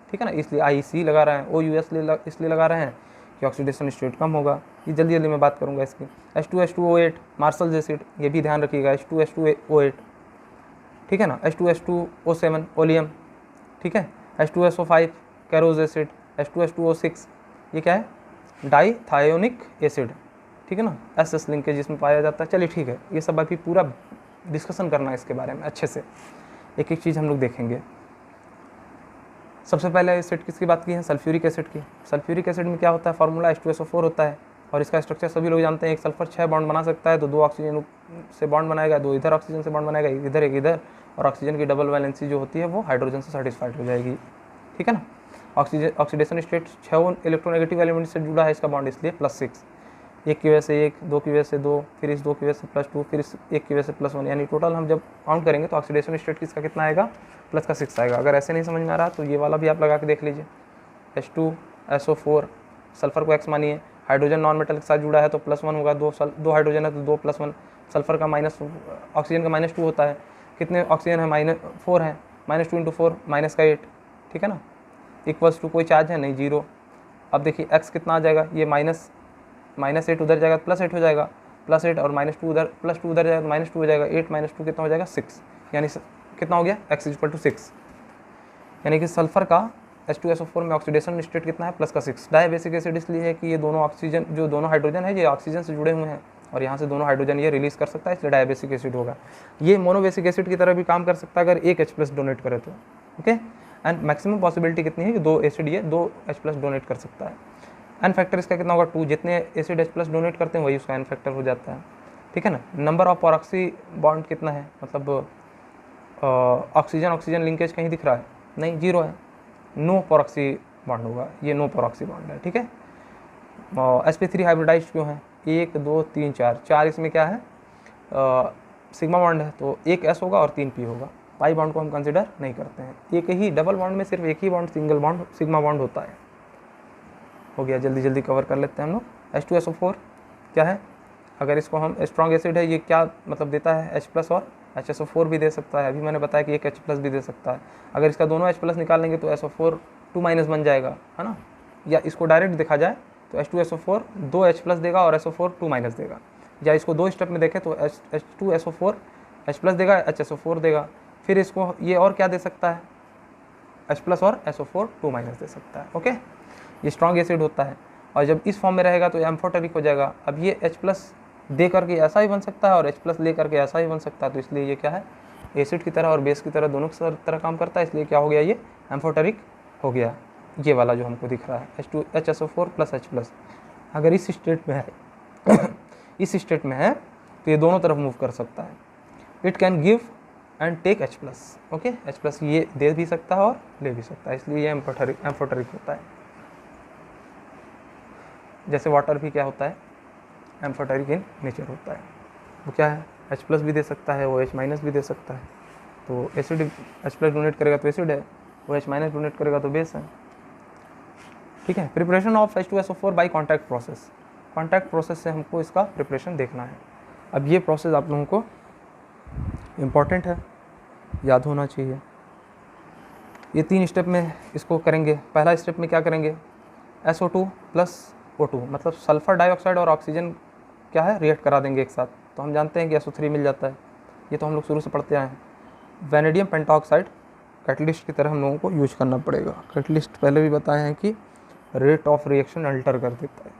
ठीक है ना, इसलिए IC लगा रहे हैं। OUS इसलिए लगा रहे हैं कि ऑक्सीडेशन स्टेट कम होगा। ये जल्दी जल्दी मैं बात करूँगा इसकी। H2H2O8 मार्शल एसिड, ये भी ध्यान रखिएगा, H2H2O8, ठीक है ना। H2H2O7 ओलियम, ठीक है। H2SO5 कैरोज एसिड, H2H2O6 ये क्या है, डाईथायोनिक एसिड, ठीक है ना, SS लिंकेज जिसमें पाया जाता है। चलिए ठीक है, ये सब अभी पूरा डिस्कशन करना है इसके बारे में अच्छे से, एक एक चीज़ हम लोग देखेंगे। सबसे पहले एसिड किसकी बात की है, सल्फ्यूरिक एसिड की। सल्फ्यूरिक एसिड में क्या होता है, फार्मूला H2SO4 होता है और इसका स्ट्रक्चर सभी लोग जानते हैं। एक सल्फर 6 बॉन्ड बना सकता है, तो 2 ऑक्सीजन से बॉन्ड बनाएगा, 2 इधर ऑक्सीजन से बॉन्ड बनाएगा, इधर एक इधर, और ऑक्सीजन की डबल वैलेंसी जो होती है वो हाइड्रोजन से सेटिस्फाइड हो जाएगी, ठीक है ना। ऑक्सीडेशन स्टेट 6 इलेक्ट्रोनेगेटिव एलिमेंट से जुड़ा है इसका बॉन्ड, इसलिए +6। 1 की वजह से 1, 2 की वजह से 2, फिर इस 2 की वजह से +2, फिर इस 1 की वजह से +1, यानी टोटल हम जब काउंट करेंगे तो ऑक्सीडेशन स्टेट किसका कितना आएगा, +6 आएगा। अगर ऐसे नहीं समझ में आ रहा तो ये वाला भी आप लगा के देख लीजिए। H2SO4 सल्फर को X मानिए, हाइड्रोजन नॉन मेटल के साथ जुड़ा है तो +1 होगा, 2 हाइड्रोजन है तो 2 + 1, सल्फर का ऑक्सीजन का -2 होता है, कितने ऑक्सीजन है, -4 है, -2 × 4 -8, ठीक है ना। इक्वल्स टू कोई चार्ज है नहीं, 0। अब देखिए X कितना आ जाएगा, ये -8 उधर जाएगा +8 हो जाएगा, +8 और -2 उधर, +2 उधर जाएगा तो -2 हो जाएगा, 8 -2 कितना हो जाएगा, 6, यानी कितना हो गया, X = 6। यानी कि सल्फर का H2SO4 में ऑक्सीडेशन स्टेट कितना है, +6। डायबेसिक एसिड इसलिए है कि ये दोनों ऑक्सीजन, जो दोनों हाइड्रोजन है ये ऑक्सीजन से जुड़े हुए हैं और यहाँ से दोनों हाइड्रोजन ये रिलीज कर सकता है, इसलिए डायबेसिक एसिड होगा। ये मोनोबेसिक एसिड की तरह भी काम कर सकता है अगर एक H+ डोनेट करे तो, ओके। एंड मैक्सिमम पॉसिबिलिटी कितनी है कि 2 एसिड ये 2 H+ डोनेट कर सकता है। एन फैक्टर इसका कितना होगा, 2। जितने एसिड H+ डोनेट करते हैं वही उसका एन फैक्टर हो जाता है, ठीक है ना। नंबर ऑफ परऑक्सी बॉन्ड कितना है, मतलब ऑक्सीजन लिंकेज कहीं दिख रहा है, नहीं, 0 है, नो परऑक्सी बॉन्ड होगा, ये नो परऑक्सी बॉन्ड है, ठीक है। sp3 हाइब्रिडाइज्ड क्यों है, 1 2 3 4 इसमें क्या है, सिग्मा बॉन्ड है तो 1 S होगा और 3 P होगा। पाई बॉन्ड को हम कंसिडर नहीं करते हैं, एक ही डबल बॉन्ड में सिर्फ एक ही bond single bond sigma bond होता है। हो गया, जल्दी जल्दी कवर कर लेते हैं हम लोग। H2SO4 क्या है, अगर इसको हम स्ट्रॉन्ग एसिड है, ये क्या मतलब देता है, H+ और HSO4 भी दे सकता है। अभी मैंने बताया कि एक H+ भी दे सकता है। अगर इसका दोनों H+ निकाल लेंगे तो SO4 2- बन जाएगा, है ना। या इसको डायरेक्ट देखा जाए तो H2SO4 2 H+ देगा और SO4 2- देगा, या इसको 2 स्टेप में देखें तो H2SO4 H+ देगा, HSO4 देगा, फिर इसको ये और क्या दे सकता है, H+ और SO4 2- दे सकता है, ओके। ये स्ट्रॉन्ग एसिड होता है और जब इस फॉर्म में रहेगा तो एम्फोटेरिक हो जाएगा। अब ये H+ दे करके ऐसा ही बन सकता है और H+ ले करके ऐसा ही बन सकता है। तो इसलिए ये क्या है, एसिड की तरह और बेस की तरह दोनों की तरह काम करता है, इसलिए क्या हो गया, ये एम्फोटेरिक हो गया। ये वाला जो हमको दिख रहा है HSO4 + H+, अगर इस स्टेट में है इस स्टेट में है तो ये दोनों तरफ मूव कर सकता है। It can give and take H+, okay. H+ ये दे भी सकता है और ले भी सकता है, इसलिए ये एम्फोटेरिक होता है। जैसे वाटर भी क्या होता है, एम्फोटेरिक इन नेचर होता है। वो क्या है, H+ भी दे सकता है, वो H- भी दे सकता है। तो एसिड H+ डोनेट करेगा तो एसिड है, वो H- डोनेट करेगा तो बेस है, ठीक है। Preparation of H2SO4 by contact process, contact process से हमको इसका प्रिपरेशन देखना है। अब ये प्रोसेस आप लोगों को इम्पॉर्टेंट है, याद होना चाहिए। ये 3 स्टेप में इसको करेंगे। पहला स्टेप में क्या करेंगे, SO2 + O2 मतलब सल्फर डाइऑक्साइड और ऑक्सीजन क्या है, रिएक्ट करा देंगे एक साथ। तो हम जानते हैं कि SO3 मिल जाता है, ये तो हम लोग शुरू से पढ़ते आए हैं। वैनेडियम पेंटाऑक्साइड कैटलिस्ट की तरह हम लोगों को यूज करना पड़ेगा। कैटलिस्ट पहले भी बताए हैं कि रेट ऑफ रिएक्शन अल्टर कर देता है।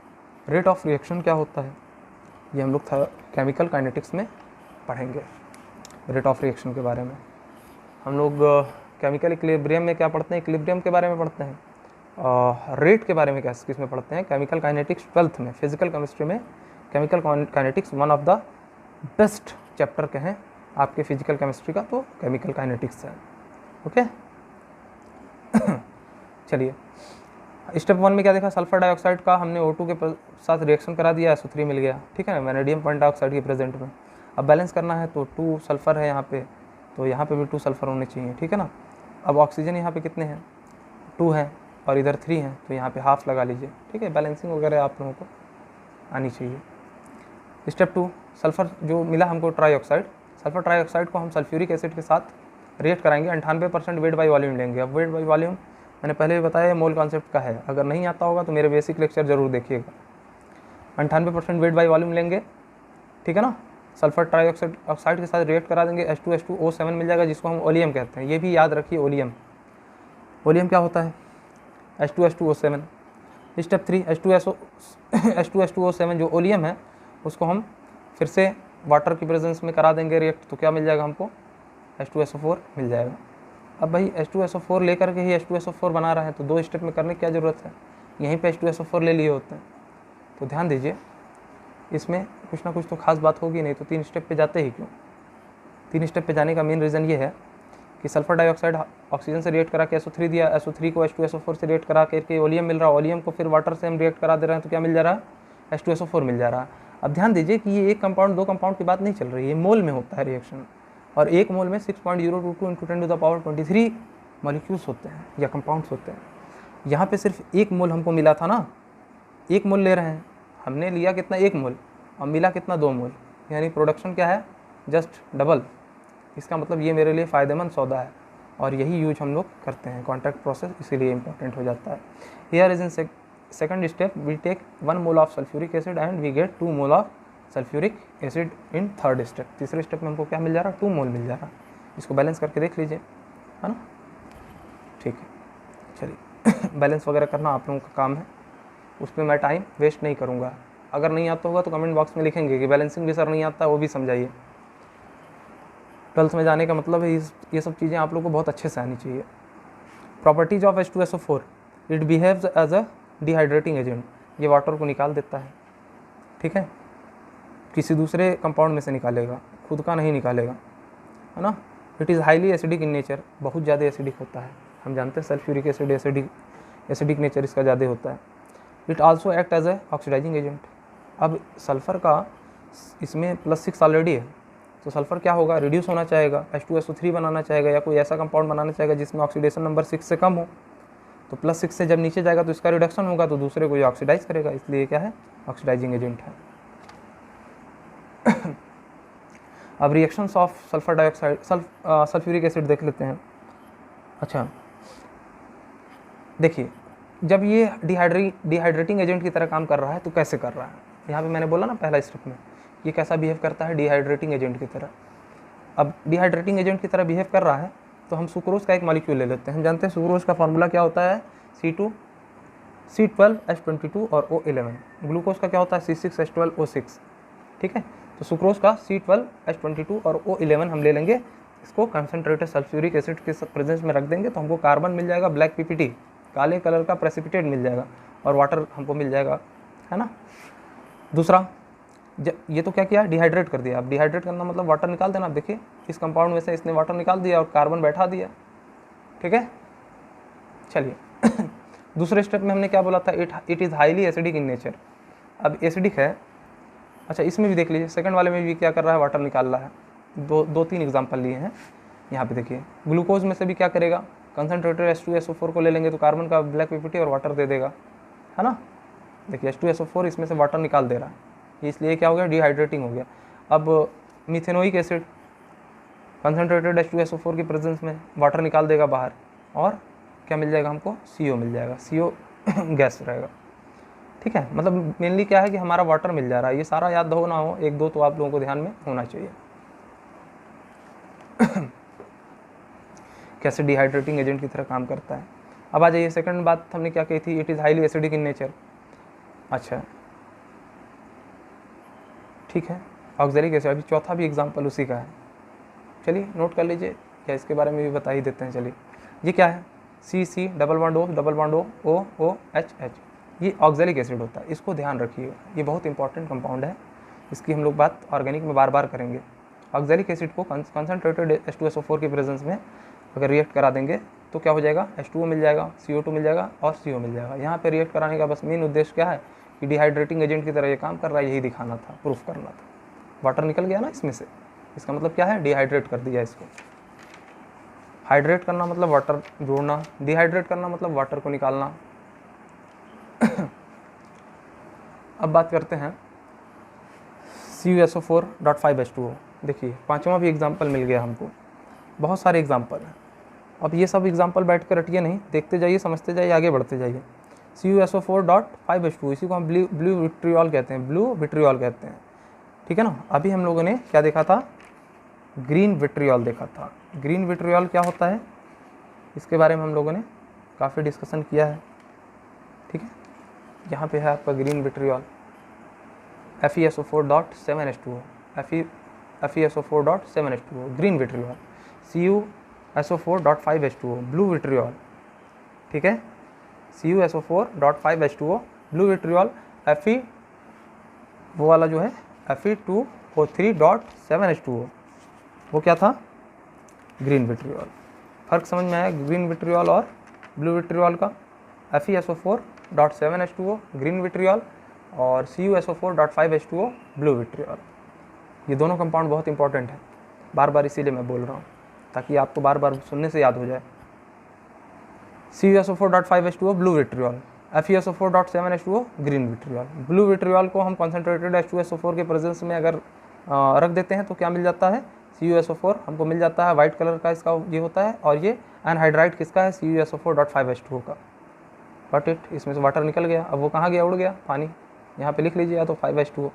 रेट ऑफ रिएक्शन क्या होता है, ये हम लोग केमिकल काइनेटिक्स में पढ़ेंगे। रेट ऑफ रिएक्शन के बारे में हम लोग केमिकल इक्विलिब्रियम में क्या पढ़ते हैं, इक्विलिब्रियम के बारे में पढ़ते हैं। रेट के बारे में किस में पढ़ते हैं, केमिकल काइनेटिक्स 12th में। फिजिकल केमिस्ट्री में chemical kinetics one of the best chapter के हैं आपके फिजिकल केमिस्ट्री का, तो केमिकल काइनेटिक्स है, ओके। चलिए स्टेप 1 में क्या देखा, सल्फर डाइऑक्साइड का हमने O2 के साथ रिएक्शन करा दिया, SO3 मिल गया, ठीक है ना, वैनेडियम पेंटाऑक्साइड के प्रेजेंट में। अब बैलेंस करना है तो 2 सल्फर है यहाँ पे, तो यहाँ पे भी 2 सल्फर होने चाहिए, ठीक है ना। अब ऑक्सीजन यहाँ पे कितने हैं, 2 हैं और इधर 3 हैं, तो यहाँ पे हाफ लगा लीजिए, ठीक है। बैलेंसिंग वगैरह आप लोगों को आनी चाहिए। स्टेप 2, सल्फर जो मिला हमको ट्राईऑक्साइड, सल्फर ट्राईऑक्साइड को हम सल्फ्यूरिक एसिड के साथ रिएक्ट कराएंगे। 98% वेट बाई वॉल्यूम लेंगे। अब वेट बाई वॉल्यूम मैंने पहले भी बताया मोल कॉन्सेप्ट का है, अगर नहीं आता होगा तो मेरे बेसिक लेक्चर जरूर देखिएगा। 98% वेट बाई वॉल्यूम लेंगे, ठीक है ना। सल्फर ट्राईऑक्साइड के साथ रिएक्ट करा देंगे, H2SO7 मिल जाएगा, जिसको हम ओलियम कहते हैं। ये भी याद रखिए, ओलियम क्या होता है, H2SO7। स्टेप 3, H2SO7 जो ओलियम है उसको हम फिर से वाटर की प्रेजेंस में करा देंगे रिएक्ट, तो क्या मिल जाएगा हमको, H2SO4 मिल जाएगा। अब भाई H2SO4 लेकर के ही H2SO4 बना रहे हैं, तो 2 स्टेप में करने की क्या ज़रूरत है, यहीं पे H2SO4 ले लिए होते हैं। तो ध्यान दीजिए, इसमें कुछ ना कुछ तो खास बात होगी, नहीं तो 3 स्टेप पे जाते ही क्यों। 3 स्टेप पे जाने का मेन रीज़न ये है कि सल्फर डाइऑक्साइड ऑक्सीजन से रिएक्ट करा के SO3 दिया, SO3 को H2SO4 से रिएक्ट करा के ओलियम मिल रहा है, ओलियम को फिर वाटर से हम रिएक्ट करा दे रहे हैं, तो क्या मिल जा रहा है, H2SO4 मिल जा रहा है। अब ध्यान दीजिए कि ये एक कंपाउंड 2 कंपाउंड की बात नहीं चल रही है, मोल में होता है रिएक्शन, और एक मोल में 6.022 × 10⁻23 मॉलिक्यूल्स होते हैं या कंपाउंड्स होते हैं। यहाँ पे सिर्फ 1 मोल हमको मिला था ना, 1 मोल ले रहे हैं, हमने लिया कितना, 1 मोल, और मिला कितना, 2 मोल, यानी प्रोडक्शन क्या है, जस्ट डबल। इसका मतलब ये मेरे लिए फ़ायदेमंद सौदा है, और यही यूज हम लोग करते हैं, कॉन्टैक्ट प्रोसेस इसीलिए इंपॉर्टेंट हो जाता है। Here is in second step we take 1 mole of sulphuric acid and we get 2 mole of sulphuric acid in third step. तीसरे स्टेप में हमको क्या मिल जा रहा है, 2 मोल मिल जा रहा है। इसको बैलेंस करके देख लीजिए, है ना, ठीक है। चलिए बैलेंस वगैरह करना आप लोगों का काम है, उस पर मैं टाइम वेस्ट नहीं करूँगा। अगर नहीं आता होगा तो कमेंट बॉक्स में लिखेंगे कि बैलेंसिंग भी सर नहीं आता, वो भी समझाइए। 12th में जाने का मतलब है ये सब चीज़ें आप लोग को बहुत अच्छे से आनी चाहिए। Properties of H2SO4, it behaves as a dehydrating agent, ये वाटर को निकाल देता है, ठीक है, किसी दूसरे कंपाउंड में से निकालेगा, खुद का नहीं निकालेगा, है ना। It is highly acidic in nature, बहुत ज़्यादा एसिडिक होता है, हम जानते हैं सल्फ्यूरिक एसिड एसिडिक नेचर इसका ज़्यादा होता है। It also act as a oxidising agent. अब सल्फ़र का इसमें +6 ऑलरेडी है, तो सल्फ़र क्या होगा, रिड्यूस होना चाहेगा, H2SO3 बनाना चाहेगा, या कोई ऐसा कंपाउंड बनाना चाहेगा जिसमें ऑक्सीडेशन नंबर 6 से कम हो। तो +6 से जब नीचे जाएगा तो इसका रिडक्शन होगा, तो दूसरे को ये ऑक्सीडाइज करेगा, इसलिए क्या है, ऑक्सीडाइजिंग एजेंट है। अब reactions of sulphur dioxide sulphuric acid देख लेते हैं। अच्छा देखिए, जब ये डिहाइड्रेटिंग एजेंट की तरह काम कर रहा है तो कैसे कर रहा है, यहाँ पे मैंने बोला ना पहला स्टेप में, ये कैसा बिहेव करता है, डिहाइड्रेटिंग एजेंट की तरह। अब डिहाइड्रेटिंग एजेंट की तरह बिहेव कर रहा है तो हम सुक्रोज का एक मॉलिक्यूल ले लेते हैं। हम जानते हैं सुक्रोज का फार्मूला क्या होता है, C12H22 और O11। ग्लूकोज का क्या होता है, C6H12O6। ठीक है। तो सुक्रोज का C12H22 और O11 हम ले लेंगे, इसको कंसनट्रेटेड सल्फ्यूरिक एसिड के प्रेजेंस में रख देंगे तो हमको कार्बन मिल जाएगा ब्लैक PPT, काले कलर का प्रेसिपिटेट मिल जाएगा, और वाटर हमको मिल जाएगा, है ना। दूसरा, ये तो क्या किया, डिहाइड्रेट कर दिया। अब डिहाइड्रेट करना मतलब वाटर निकाल देना। आप देखिए इस कंपाउंड में से इसने वाटर निकाल दिया और कार्बन बैठा दिया, ठीक है। चलिए दूसरे स्टेप में हमने क्या बोला था, it is highly acidic in nature. अब एसिडिक है, अच्छा इसमें भी देख लीजिए, सेकंड वाले में भी क्या कर रहा है, वाटर निकाल रहा है। दो तीन एग्जांपल लिए हैं यहाँ पे। देखिए ग्लूकोज में से भी क्या करेगा, कंसनट्रेटेड H2SO4 को ले लेंगे तो कार्बन का ब्लैक PPT और वाटर दे देगा, है ना। देखिए H2SO4 इसमें से वाटर निकाल दे रहा है, इसलिए क्या हो गया, डिहाइड्रेटिंग हो गया। अब मिथेनोइक एसिड कंसनट्रेटेड H2SO4 की प्रेजेंस में वाटर निकाल देगा बाहर, और क्या मिल जाएगा हमको, CO मिल जाएगा, CO गैस रहेगा, ठीक है। मतलब मेनली क्या है कि हमारा वाटर मिल जा रहा है। ये सारा याद हो ना हो, एक दो तो आप लोगों को ध्यान में होना चाहिए। कैसे डिहाइड्रेटिंग एजेंट की तरह काम करता है। अब आ जाइए, सेकंड बात हमने क्या कही थी, it is highly acidic in nature. अच्छा ठीक है, ऑक्सिलरी एसिड, अभी चौथा भी एग्जांपल उसी का है। चलिए नोट कर लीजिए, या इसके बारे में भी बता ही देते हैं। चलिए ये क्या है, C double bond O OH, ये ऑक्सिलिक एसिड होता है, इसको ध्यान रखिएगा, ये बहुत इंपॉर्टेंट कंपाउंड है, इसकी हम लोग बात ऑर्गेनिक में बार बार करेंगे। ऑक्सिलिक एसिड को कंसनट्रेटेड H2SO4 की प्रेजेंस में अगर रिएक्ट करा देंगे तो क्या हो जाएगा, H2O मिल जाएगा, CO2 मिल जाएगा और CO मिल जाएगा। यहाँ पे रिएक्ट कराने का बस मेन उद्देश्य क्या है कि डिहाइड्रेटिंग एजेंट की तरह ये काम कर रहा है, यही दिखाना था, प्रूफ करना था। वाटर निकल गया ना इसमें से, इसका मतलब क्या है, डिहाइड्रेट कर दिया इसको। हाइड्रेट करना मतलब वाटर जोड़ना, डिहाइड्रेट करना मतलब वाटर को निकालना। अब बात करते हैं CuSO4.5H2O। देखिए पांचवा भी एग्जाम्पल मिल गया हमको, बहुत सारे एग्जाम्पल हैं। अब ये सब एग्जाम्पल बैठ कर रटिए नहीं, देखते जाइए, समझते जाइए, आगे बढ़ते जाइए। CuSO4.5H2O, इसी को हम ब्लू विट्रियोल कहते हैं, ब्लू विट्रियोल कहते हैं, ठीक है ना। अभी हम लोगों ने क्या देखा था, ग्रीन विट्रियोल देखा था। ग्रीन विट्रियोल क्या होता है, इसके बारे में हम लोगों ने काफ़ी डिस्कशन किया है, ठीक है। यहाँ पे है आपका green vitriol, FeSO4.7H2O, FeSO4.7H2O green vitriol. CuSO4.5H2O blue vitriol, ठीक है। CuSO4.5H2O blue vitriol. Fe वो वाला जो है Fe2O3.7H2O, वो क्या था, ग्रीन विट्रियोल। फर्क समझ में आया ग्रीन विट्रियोल और ब्लू विट्रियोल का। FeSO4.7H2O ग्रीन विट्रियोल और CuSO4.5H2O ब्लू विट्रियोल। ये दोनों कंपाउंड बहुत इंपॉर्टेंट है, बार बार इसीलिए मैं बोल रहा हूँ ताकि आपको बार बार सुनने से याद हो जाए। CuSO4.5H2O blue vitriol, FeSO4.7H2O green vitriol. Blue vitriol को हम कंसनट्रेटेड H2SO4 के प्रेजेंस में अगर रख देते हैं तो क्या मिल जाता है, CuSO4 हमको मिल जाता है, वाइट कलर का इसका ये होता है, और ये एनहाइड्राइड किसका है, CuSO4.5H2O का। बट इसमें से वाटर निकल गया, अब वो कहाँ गया, उड़ गया पानी, यहाँ पे लिख लीजिए या तो 5H2O,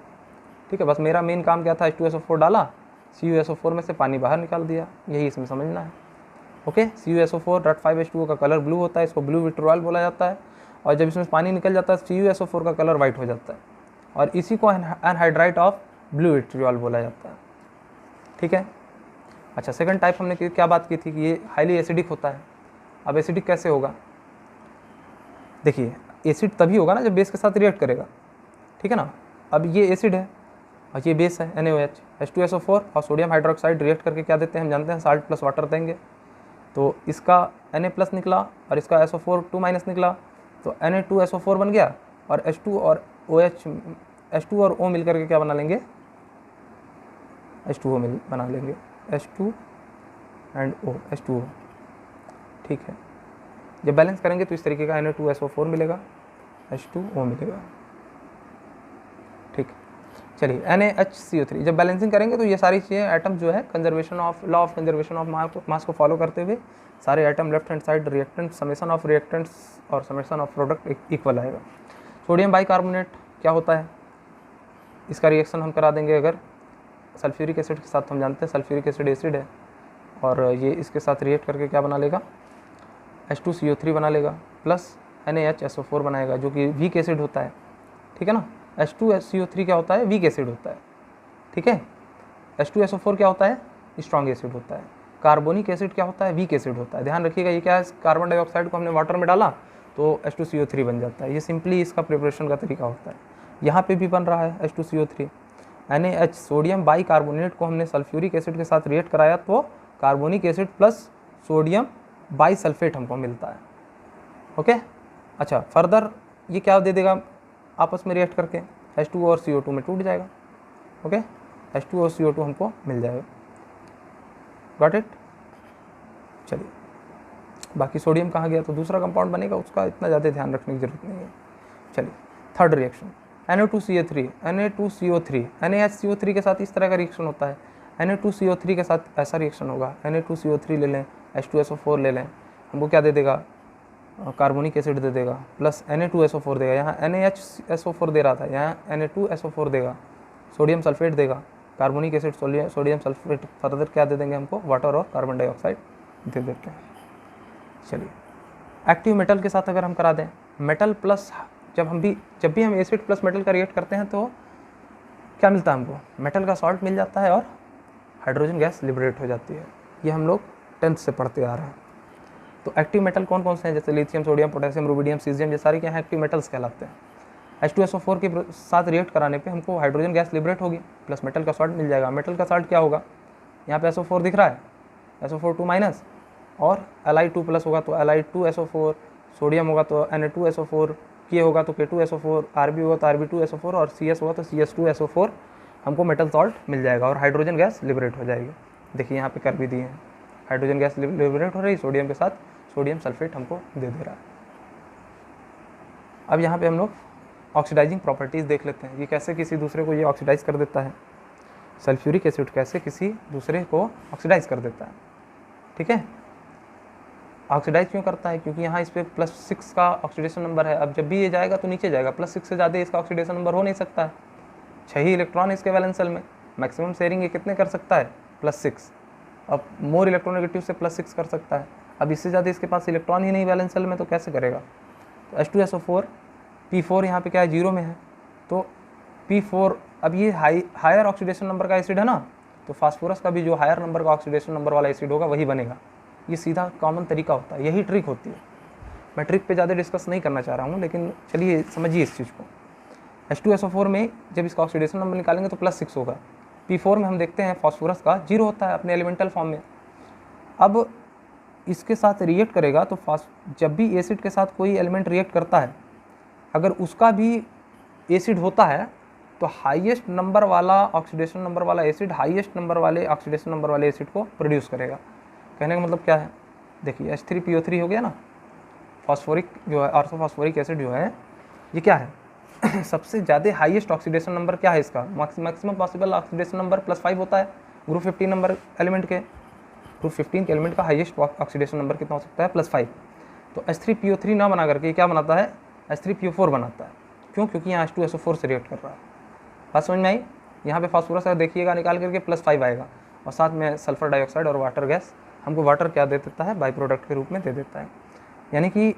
ठीक है। बस मेरा मेन काम क्या था, H2SO4 डाला, CuSO4 में से पानी बाहर निकाल दिया, यही इसमें समझना है, ओके। CuSO4.5H2O का कलर ब्लू होता है, इसको ब्लू विट्रियोल बोला जाता है, और जब इसमें पानी निकल जाता है CuSO4 का कलर वाइट हो जाता है, और इसी को एनहाइड्राइड ऑफ ब्लू विट्रियोल बोला जाता है, ठीक है। अच्छा सेकंड टाइप हमने क्या बात की थी कि ये हाईली एसिडिक होता है। अब एसिडिक कैसे होगा, देखिए एसिड तभी होगा ना जब बेस के साथ रिएक्ट करेगा, ठीक है ना। अब ये एसिड है और ये बेस है NaOH, H2SO4 और सोडियम हाइड्रोक्साइड रिएक्ट करके क्या देते हैं हम जानते हैं, साल्ट प्लस वाटर देंगे। तो इसका Na+ निकला और इसका SO4 2- निकला, तो Na2SO4 बन गया, और H2 और OH, H2 और O मिल करके क्या बना लेंगे, H2O बना लेंगे, H2 एंड O, H2O, ठीक है। जब बैलेंस करेंगे तो इस तरीके का Na2SO4 मिलेगा, H2O मिलेगा, ठीक। चलिए NaHCO3 जब बैलेंसिंग करेंगे तो ये सारी चीज़ें एटम जो है conservation of law of conservation of mass को फॉलो करते हुए सारे atom left hand side reactant summation of reactants और समेशन ऑफ प्रोडक्ट इक्वल आएगा। सोडियम बाइकार्बोनेट क्या होता है, इसका रिएक्शन हम करा देंगे अगर सल्फ्यूरिक एसिड के साथ, हम जानते हैं सल्फ्यूरिक एसिड एसिड है, और ये इसके साथ रिएक्ट करके क्या बना लेगा, H2CO3 बना लेगा, प्लस NaHSO4 बनाएगा जो कि वीक एसिड होता है, ठीक है ना। H2SCO3 क्या होता है, वीक एसिड होता है, ठीक है। H2SO4 क्या होता है, स्ट्रॉन्ग एसिड होता है। कार्बोनिक एसिड क्या होता है, वीक एसिड होता है। ध्यान रखिएगा, ये क्या है, कार्बन डाइऑक्साइड को हमने वाटर में डाला तो H2CO3 बन जाता है। ये सिंपली इसका प्रिपरेशन का तरीका होता है। यहाँ पे भी बन रहा है H2CO3। NaH sodium by carbonate को हमने सल्फ्यूरिक एसिड के साथ रिएक्ट कराया तो carbonic acid plus sodium by sulphate हमको मिलता है। ओके, अच्छा फर्दर ये क्या दे देगा आपस में रिएक्ट करके, H2O और CO2 में टूट जाएगा। ओके, H2O और CO2 हमको मिल जाएगा। Got it. चलिए, बाकी सोडियम कहाँ गया, तो दूसरा कंपाउंड बनेगा, उसका इतना ज़्यादा ध्यान रखने की जरूरत नहीं है। चलिए, third reaction Na2CO3 Na2CO3 NaHCO3 के साथ इस तरह का रिएक्शन होता है। Na2CO3 के साथ ऐसा रिएक्शन होगा, Na2CO3 ले लें, H2SO4 ले लें, हमको क्या दे देगा, कार्बोनिक एसिड दे देगा, प्लस Na2SO4 देगा। यहाँ NaHSO4 दे रहा था, यहाँ Na2SO4 देगा, सोडियम सल्फेट देगा, carbonic acid sodium sulphate, further क्या दे देंगे हमको, वाटर और कार्बन डाइऑक्साइड दे देते हैं। चलिए, एक्टिव मेटल के साथ अगर हम करा दें, मेटल प्लस जब भी हम एसिड प्लस मेटल का रिएक्ट करते हैं तो क्या मिलता है हमको, मेटल का सॉल्ट मिल जाता है और हाइड्रोजन गैस लिबरेट हो जाती है। ये हम लोग 10th से पढ़ते आ रहे हैं। तो एक्टिव मेटल कौन कौन से हैं, जैसे lithium, sodium, potassium, rubidium, caesium, ये सारे क्या हैं, एक्टिव मेटल्स कहलाते हैं। H2SO4 के साथ रिएक्ट कराने पे हमको हाइड्रोजन गैस लिबरेट होगी प्लस मेटल का सॉल्ट मिल जाएगा। मेटल का सॉल्ट क्या होगा, यहाँ पे SO4 दिख रहा है, SO4 2 माइनस और Li2 प्लस होगा तो Li2SO4, सोडियम होगा तो Na2SO4, K होगा तो K2SO4, Rb होगा तो Rb2SO4 और CS होगा तो CS2SO4, हमको मेटल सॉल्ट मिल जाएगा और हाइड्रोजन गैस लिबरेट हो जाएगी। देखिए यहाँ पे कर भी दिए हैं, हाइड्रोजन गैस लिबरेट हो रही, सोडियम के साथ सोडियम सल्फेट हमको दे रहा है। अब यहाँ पे हम लोग ऑक्सीडाइजिंग प्रॉपर्टीज़ देख लेते हैं, ये कैसे किसी दूसरे को ये ऑक्सीडाइज कर देता है। सल्फ्यूरिक एसिड कैसे किसी दूसरे को ऑक्सीडाइज कर देता है, ठीक है। ऑक्सीडाइज क्यों करता है, क्योंकि यहाँ इस पर +6 का ऑक्सीडेशन नंबर है। अब जब भी ये जाएगा तो नीचे जाएगा, +6 से ज़्यादा इसका ऑक्सीडेशन नंबर हो नहीं सकता है। 6 ही इलेक्ट्रॉन है इसके वैलेंस शेल में, मैक्सिमम शेयरिंग ये कितने कर सकता है, +6। अब मोर इलेक्ट्रोनेगेटिव से +6 कर सकता है। अब इससे ज़्यादा इसके पास इलेक्ट्रॉन ही नहीं वैलेंस शेल में, तो कैसे करेगा। तो H2SO4 P4 यहाँ पे क्या है, 0 में है, तो P4, अब ये हायर ऑक्सीडेशन नंबर का एसिड है ना, तो फास्फोरस का भी जो हायर नंबर का ऑक्सीडेशन नंबर वाला एसिड होगा वही बनेगा। ये सीधा कॉमन तरीका होता है, यही ट्रिक होती है। मैं ट्रिक पे ज़्यादा डिस्कस नहीं करना चाह रहा हूँ, लेकिन चलिए समझिए इस चीज़ को। H2SO4 में जब इसका ऑक्सीडेशन नंबर निकालेंगे तो +6 होगा। P4 में हम देखते हैं फास्फोरस का 0 होता है अपने एलिमेंटल फॉर्म में। अब इसके साथ रिएक्ट करेगा तो जब भी एसिड के साथ कोई एलिमेंट रिएक्ट करता है, अगर उसका भी एसिड होता है तो हाईएस्ट नंबर वाला ऑक्सीडेशन नंबर वाला एसिड हाईएस्ट नंबर वाले ऑक्सीडेशन नंबर वाले एसिड को प्रोड्यूस करेगा। कहने का मतलब क्या है, देखिए H3PO3 हो गया ना, फास्फोरिक जो है, ऑर्थोफॉस्फोरिक एसिड जो है, ये क्या है सबसे ज़्यादा हाईएस्ट ऑक्सीडेशन नंबर क्या है इसका, मैक्सिमम पॉसिबल ऑक्सीडेशन नंबर +5 होता है। ग्रुप 15 नंबर एलिमेंट के, ग्रुप 15 के एलिमेंट का हाईएस्ट ऑक्सीडेशन नंबर कितना हो सकता है, +5। तो H3PO3 ना बना करके क्या बनाता है, H3PO4 बनाता है। क्यों, क्योंकि यहाँ H2SO4 से रिएक्ट कर रहा है। बात समझ में आई। यहाँ पे फास्फोरस देखिएगा निकाल करके +5 आएगा और साथ में सल्फर डाइऑक्साइड और वाटर गैस, हमको वाटर क्या दे देता है, बाई प्रोडक्ट के रूप में दे देता है। यानी कि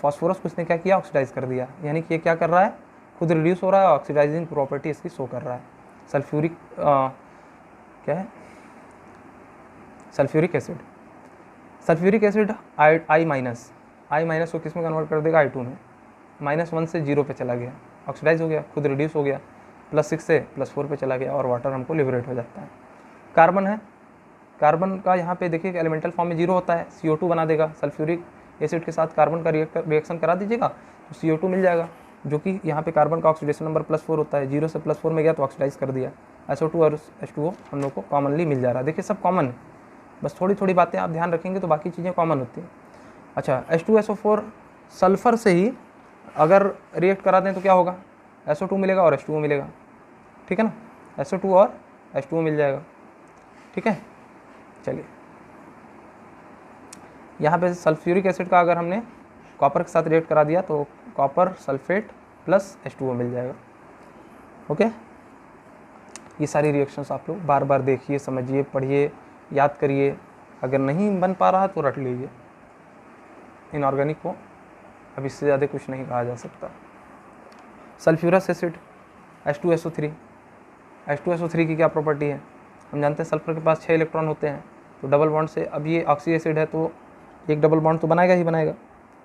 फास्फोरस को इसने क्या किया, ऑक्सीडाइज कर दिया। यानी कि ये क्या कर रहा है, खुद रिड्यूस हो रहा है, ऑक्सीडाइजिंग प्रॉपर्टी इसकी शो कर रहा है। सल्फ्यूरिक क्या है, sulphuric acid, sulphuric acid I minus को किस में कन्वर्ट कर देगा, I2 में। -1 से 0 पे चला गया, ऑक्सीडाइज हो गया, खुद रिड्यूस हो गया, +6 से +4 पे चला गया और वाटर हमको लिबरेट हो जाता है। कार्बन है, कार्बन का यहाँ पे देखिए एलिमेंटल फॉर्म में 0 होता है, CO2 बना देगा। सल्फ्यूरिक एसिड के साथ कार्बन का रिएक्शन करा दीजिएगा तो CO2 मिल जाएगा, जो कि यहाँ पे कार्बन का ऑक्सीडेशन नंबर +4 होता है। 0 से +4 में गया तो ऑक्सीडाइज कर दिया। SO2 और H2O हम लोग को कॉमनली मिल जा रहा है। देखिए सब कॉमन है, बस थोड़ी थोड़ी बातें आप ध्यान रखेंगे तो बाकी चीज़ें कॉमन होती हैं। अच्छा, H2SO4 सल्फ़र से ही अगर रिएक्ट करा दें तो क्या होगा, SO2 मिलेगा और H2O मिलेगा, ठीक है ना, SO2 और H2O मिल जाएगा, ठीक है। चलिए, यहाँ पे सल्फ्यूरिक एसिड का अगर हमने कॉपर के साथ रिएक्ट करा दिया तो कॉपर सल्फेट प्लस H2O मिल जाएगा। ओके, ये सारी रिएक्शंस आप लोग बार बार देखिए, समझिए, पढ़िए, याद करिए। अगर नहीं बन पा रहा तो रट लीजिए। इनऑर्गेनिक को अब इससे ज़्यादा कुछ नहीं कहा जा सकता। सल्फ्यूरस एसिड H2SO3, H2SO3 की क्या प्रॉपर्टी है, हम जानते हैं सल्फर के पास 6 इलेक्ट्रॉन होते हैं, तो डबल बॉन्ड से, अब ये ऑक्सी एसिड है तो एक डबल बॉन्ड तो बनाएगा ही बनाएगा,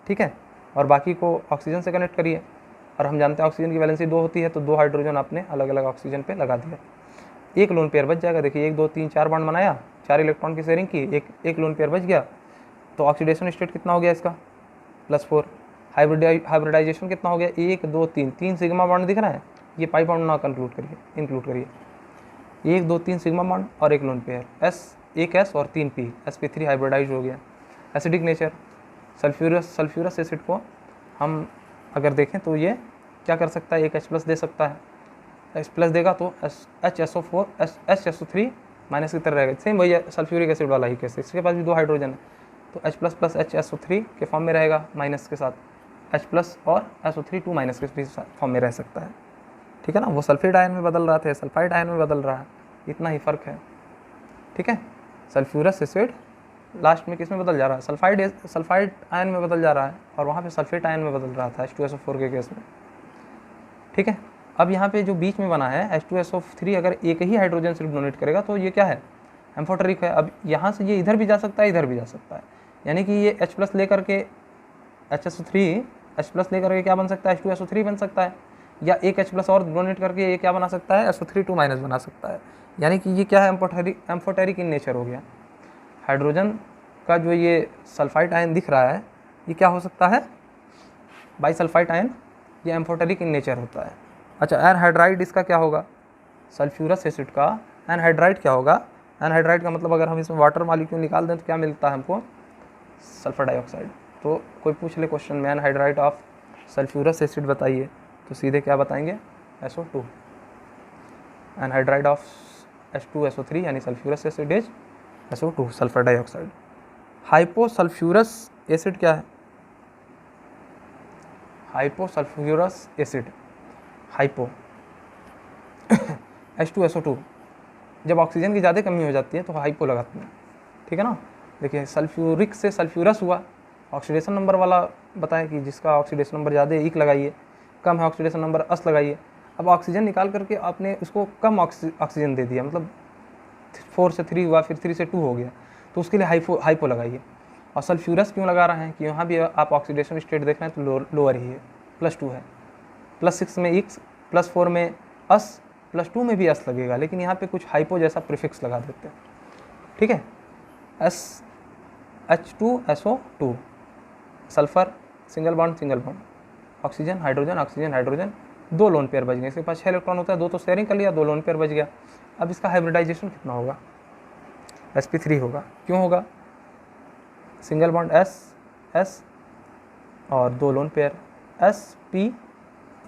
ठीक है, और बाकी को ऑक्सीजन से कनेक्ट करिए, और हम जानते हैं ऑक्सीजन की वैलेंसी 2 होती है, तो 2 हाइड्रोजन आपने अलग अलग ऑक्सीजन पे लगा दिया, एक लोन पेयर बच जाएगा। देखिए 1 2 3 4 बॉन्ड बनाया, 4 इलेक्ट्रॉन की शेयरिंग की, एक लोन पेयर बच गया, तो ऑक्सीडेशन स्टेट कितना हो गया इसका +4। हाइब्रिडाइजेशन कितना हो गया 1 2 3 सिग्मा बॉन्ड दिख रहा है, ये पाई बॉन्ड ना इंक्लूड करिए 1 2 3 सिग्मा बॉन्ड और एक लोन पेयर एक S और 3 P, sp3 हाइब्रिडाइज हो गया। एसिडिक नेचर, सल्फ्यूरस एसिड को हम अगर देखें तो ये क्या कर सकता है, एक H+ दे सकता है, H+ देगा तो HSO3 माइनस की तरह रहेगा, सेम वही सल्फ्यूरिक एसिड वाला ही केस, इसके पास भी 2 हाइड्रोजन है, तो H++ HSO3 के फॉर्म में रहेगा माइनस के साथ, H+ और SO3 2 माइनस के फॉर्म में रह सकता है, ठीक है ना। वो सल्फेट आयन में बदल रहा था, सल्फाइड आयन में बदल रहा है, इतना ही फ़र्क है, ठीक है। सल्फ्यूरस एसिड लास्ट में किस में बदल जा रहा है, सल्फाइड आयन में बदल जा रहा है, और वहाँ पे सल्फेट आयन में बदल रहा था H2SO4 के केस में, ठीक है। अब यहाँ पे जो बीच में बना है H2SO3 अगर एक ही हाइड्रोजन सिर्फ डोनेट करेगा तो ये क्या है, एम्फोटेरिक है। अब यहाँ से ये इधर भी जा सकता है, इधर भी जा सकता है, यानी कि ये H+ लेकर के HSO3 H+ लेकर के क्या बन सकता है, H2SO3 बन सकता है, या एक H+ और डोनेट करके ये क्या बना सकता है, SO3 2 माइनस बना सकता है, यानी कि ये क्या है, एम्फोटेरिक इन नेचर हो गया। हाइड्रोजन का जो ये सल्फाइड आयन दिख रहा है ये क्या हो सकता है, बाइसल्फाइड आयन, ये एम्फोटेरिक इन नेचर होता है। अच्छा, एनहाइड्राइड इसका क्या होगा, सल्फ्यूरस एसिड का एनहाइड्राइड क्या होगा, एनहाइड्राइड का मतलब अगर हम इसमें वाटर मॉलिक्यूल निकाल दें तो क्या मिलता है हमको, सल्फर डाइऑक्साइड। तो कोई पूछ ले क्वेश्चन में एनहाइड्राइड ऑफ सल्फ्यूरस एसिड बताइए, तो सीधे क्या बताएंगे, SO2। एनहाइड्राइड ऑफ H2SO3 यानी sulphurous acid is SO2, sulphur dioxide. Hyposulphurous acid क्या है, हाइपोसल्फ्यूरस एसिड, हाइपो H2SO2, जब ऑक्सीजन की ज़्यादा कमी हो जाती है तो हाइपो लगाते हैं, ठीक है ना। देखिए सल्फ्यूरिक से सल्फ्यूरस हुआ, ऑक्सीडेशन नंबर वाला बताएं कि जिसका ऑक्सीडेशन नंबर ज़्यादा है इक लगाइए, कम है ऑक्सीडेशन नंबर अस लगाइए। अब ऑक्सीजन निकाल करके आपने उसको कम ऑक्सीजन दे दिया, मतलब 4 से 3 हुआ, फिर 3 से 2 हो गया, तो उसके लिए हाइपो लगाइए। और सल्फ्यूरस क्यों लगा रहे हैं कि यहाँ भी आप ऑक्सीडेशन स्टेट देख रहे हैं तो लोअर ही है, +2 है, +6 में इक्स, +4 में अस, +2 में भी अस लगेगा, लेकिन यहाँ पे कुछ हाइपो जैसा प्रीफिक्स लगा देते हैं, ठीक है। H2SO2 sulphur, single bond, oxygen hydrogen, 2 lone pair बच गए, इसके पास 6 इलेक्ट्रॉन होता है, 2 तो शेयरिंग कर लिया, 2 लोन पेयर बच गया। अब इसका हाइब्रिडाइजेशन कितना होगा, sp3 होगा, क्यों होगा, सिंगल बॉन्ड S और 2 लोन पेयर sp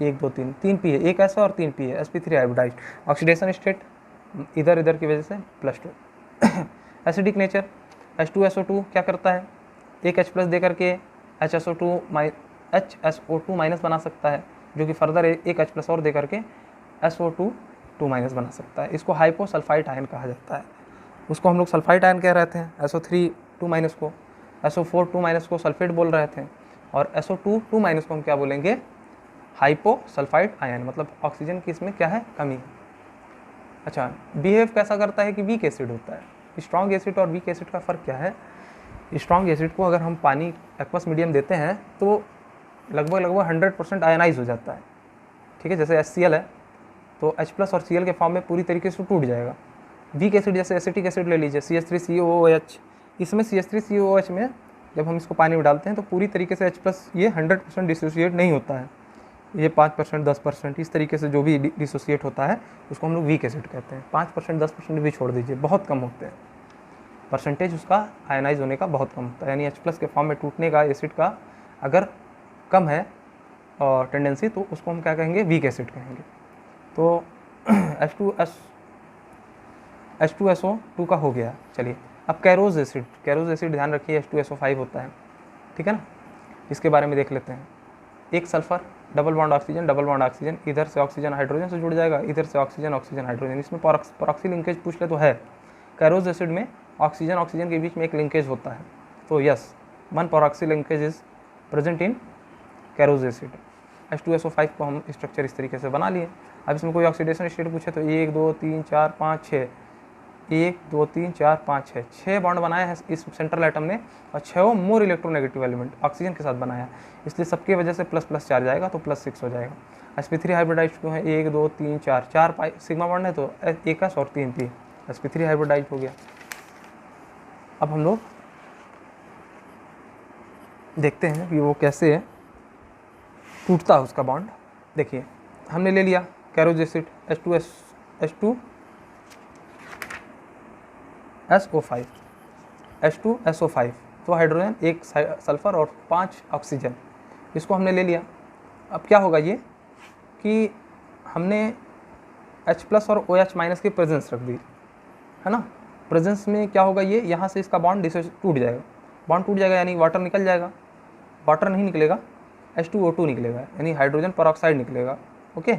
1 2 3 P है, एक S और 3 P है, sp3 हाइब्रिडाइज। ऑक्सीडेशन स्टेट इधर की वजह से +2। एसिडिक नेचर, H2SO2 क्या करता है, एक H+ दे करके HSO2 माइनस बना सकता है, जो कि फर्दर एक H+ और दे करके SO2 2 माइनस बना सकता है। इसको हाइपोसल्फाइड आयन कहा जाता है, उसको हम लोग सल्फाइड आयन कह रहे थे, SO3 2 माइनस को, SO4 2 माइनस को सल्फेट बोल रहे थे, और SO2 2 माइनस को हम क्या बोलेंगे, हाइपोसल्फाइड आयन, मतलब ऑक्सीजन की इसमें क्या है, कमी। अच्छा, बिहेव कैसा करता है कि वीक एसिड होता है। स्ट्रॉन्ग एसिड और वीक एसिड का फ़र्क क्या है, स्ट्रॉन्ग एसिड को अगर हम पानी एक्वस मीडियम देते हैं तो लगभग 100% आयनाइज हो जाता है, ठीक है। जैसे HCl है तो H+ और Cl के फॉर्म में पूरी तरीके से टूट जाएगा। वीक एसिड जैसे एसिटिक एसिड ले लीजिए, CH3COOH, इसमें CH3COOH में जब हम इसको पानी में डालते हैं तो पूरी तरीके से H+ ये 100% डिसोसिएट नहीं होता है, ये 5% 10% इस तरीके से जो भी डिसोसिएट होता है उसको हम लोग वीक एसिड कहते हैं। 5% 10% भी छोड़ दीजिए, बहुत कम होते हैं, परसेंटेज उसका आयनाइज होने का बहुत कम होता है, यानी H+ के फॉर्म में टूटने का एसिड का अगर कम है और टेंडेंसी तो उसको हम क्या कहेंगे, वीक एसिड कहेंगे। तो H2SO2 का हो गया। चलिए अब कैरोज एसिड ध्यान रखिए H2SO5 होता है, ठीक है ना, इसके बारे में देख लेते हैं। एक सल्फर, डबल बॉन्ड ऑक्सीजन, इधर से ऑक्सीजन हाइड्रोजन से जुड़ जाएगा, इधर से ऑक्सीजन हाइड्रोजन, इसमें परऑक्सी लिंकेज पूछ ले तो है। कैरोज एसिड में ऑक्सीजन के बीच में एक लिंकेज होता है, तो yes, 1 परऑक्सी linkage is present in कैरोज acid. H2SO5 को हम स्ट्रक्चर इस तरीके से बना लिए। अब इसमें कोई ऑक्सीडेशन स्टेट पूछे तो 1 2 3 4 5 6, 1 2 3 4 5 6, 6 बॉन्ड बनाया है इस सेंट्रल एटम ने और 6 मोर इलेक्ट्रोनेगेटिव एलिमेंट ऑक्सीजन के साथ बनाया है, इसलिए सबकी वजह से प्लस प्लस चार्ज आएगा तो +6 हो जाएगा। sp3 हाइब्रिडाइज क्यों है, 1 2 3 4, 4 सिग्मा बॉन्ड है तो 1s और 3 p, sp3 हाइब्रिडाइज हो गया। अब हम लोग देखते हैं कि वो कैसे टूटता है उसका बॉन्ड। देखिए हमने ले लिया कैरोज एसिड H2SO5, तो हाइड्रोजन, 1 सल्फर और 5 ऑक्सीजन, इसको हमने ले लिया। अब क्या होगा ये कि हमने H+ और OH- की प्रेजेंस रख दी, है ना। प्रेजेंस में क्या होगा, ये यहाँ से इसका बॉन्ड टूट जाएगा, बॉन्ड टूट जाएगा यानी वाटर निकल जाएगा, वाटर नहीं निकलेगा, H2O2 निकलेगा यानी हाइड्रोजन परऑक्साइड निकलेगा। ओके,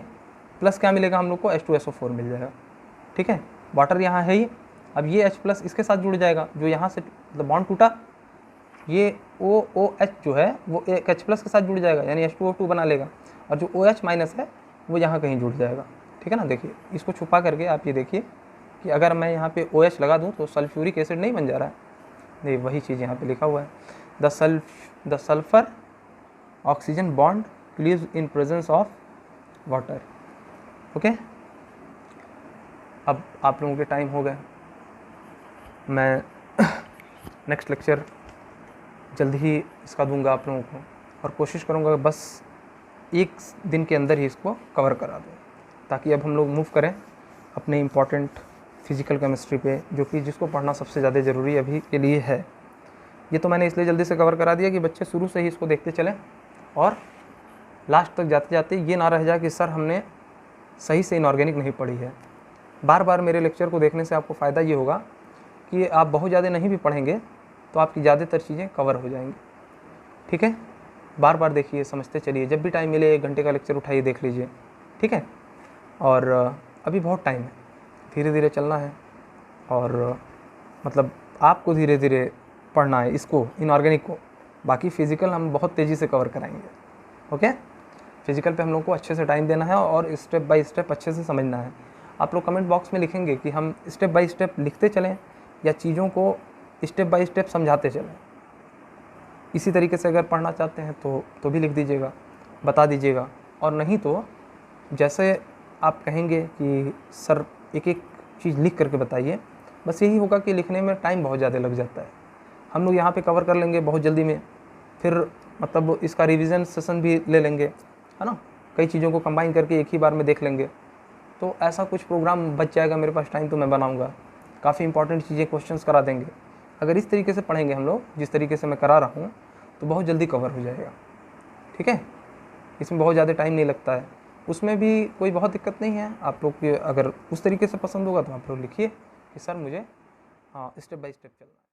प्लस क्या मिलेगा हम लोग को, H2SO4 मिल जाएगा। ठीक है, वाटर यहाँ है ही। अब ये H+ इसके साथ जुड़ जाएगा, जो यहाँ से मतलब बॉन्ड टूटा, ये OOH जो है वो एक H+ के साथ जुड़ जाएगा यानी H2O2 बना लेगा, और जो OH- है वो यहाँ कहीं जुड़ जाएगा। ठीक है ना। देखिए इसको छुपा करके आप ये देखिए कि अगर मैं यहाँ पे OH लगा दूँ तो सल्फ्यूरिक एसिड नहीं बन जा रहा है, नहीं वही चीज़ यहाँ पे लिखा हुआ है, the sulphur oxygen bond cleaves in presence of water. Okay, अब आप लोगों के टाइम हो गए, मैं नेक्स्ट लेक्चर जल्द ही इसका दूंगा आप लोगों को, और कोशिश करूंगा बस 1 दिन के अंदर ही इसको कवर करा दूँ, ताकि अब हम लोग मूव करें अपने इम्पॉर्टेंट फिज़िकल केमिस्ट्री पे, जो कि जिसको पढ़ना सबसे ज़्यादा ज़रूरी अभी के लिए है। ये तो मैंने इसलिए जल्दी से कवर करा दिया कि बच्चे शुरू से ही इसको देखते चलें और लास्ट तक जाते जाते ये ना रह जाए कि सर हमने सही से इनऑर्गेनिक नहीं पढ़ी है। बार बार मेरे लेक्चर को देखने से आपको फ़ायदा ये होगा कि आप बहुत ज़्यादा नहीं भी पढ़ेंगे तो आपकी ज़्यादातर चीज़ें कवर हो जाएंगी। ठीक है, बार बार देखिए, समझते चलिए, जब भी टाइम मिले 1 घंटे का लेक्चर उठाइए, देख लीजिए। ठीक है, और अभी बहुत टाइम है, धीरे धीरे चलना है, और मतलब आपको धीरे धीरे पढ़ना है इसको, इनऑर्गेनिक को। बाकी फिज़िकल हम बहुत तेज़ी से कवर कराएंगे। ओके, फिज़िकल पे हम लोग को अच्छे से टाइम देना है और स्टेप बाय स्टेप अच्छे से समझना है। आप लोग कमेंट बॉक्स में लिखेंगे कि हम स्टेप बाय स्टेप लिखते चलें या चीज़ों को स्टेप बाय स्टेप समझाते चलें। इसी तरीके से अगर पढ़ना चाहते हैं तो भी लिख दीजिएगा, बता दीजिएगा, और नहीं तो जैसे आप कहेंगे कि सर एक एक चीज़ लिख करके बताइए, बस यही होगा कि लिखने में टाइम बहुत ज़्यादा लग जाता है। हम लोग यहाँ पे कवर कर लेंगे बहुत जल्दी में, फिर मतलब इसका रिवीजन सेशन भी ले लेंगे, है ना, कई चीज़ों को कंबाइन करके एक ही बार में देख लेंगे, तो ऐसा कुछ प्रोग्राम बच जाएगा मेरे पास टाइम, तो मैं बनाऊँगा, काफ़ी इंपॉर्टेंट चीज़ें क्वेश्चंस करा देंगे। अगर इस तरीके से पढ़ेंगे हम लोग, जिस तरीके से मैं करा रहा हूँ, तो बहुत जल्दी कवर हो जाएगा। ठीक है, इसमें बहुत ज़्यादा टाइम नहीं लगता है, उसमें भी कोई बहुत दिक्कत नहीं है। आप लोग के अगर उस तरीके से पसंद होगा तो आप लोग लिखिए कि सर मुझे स्टेप बाय स्टेप चलना है।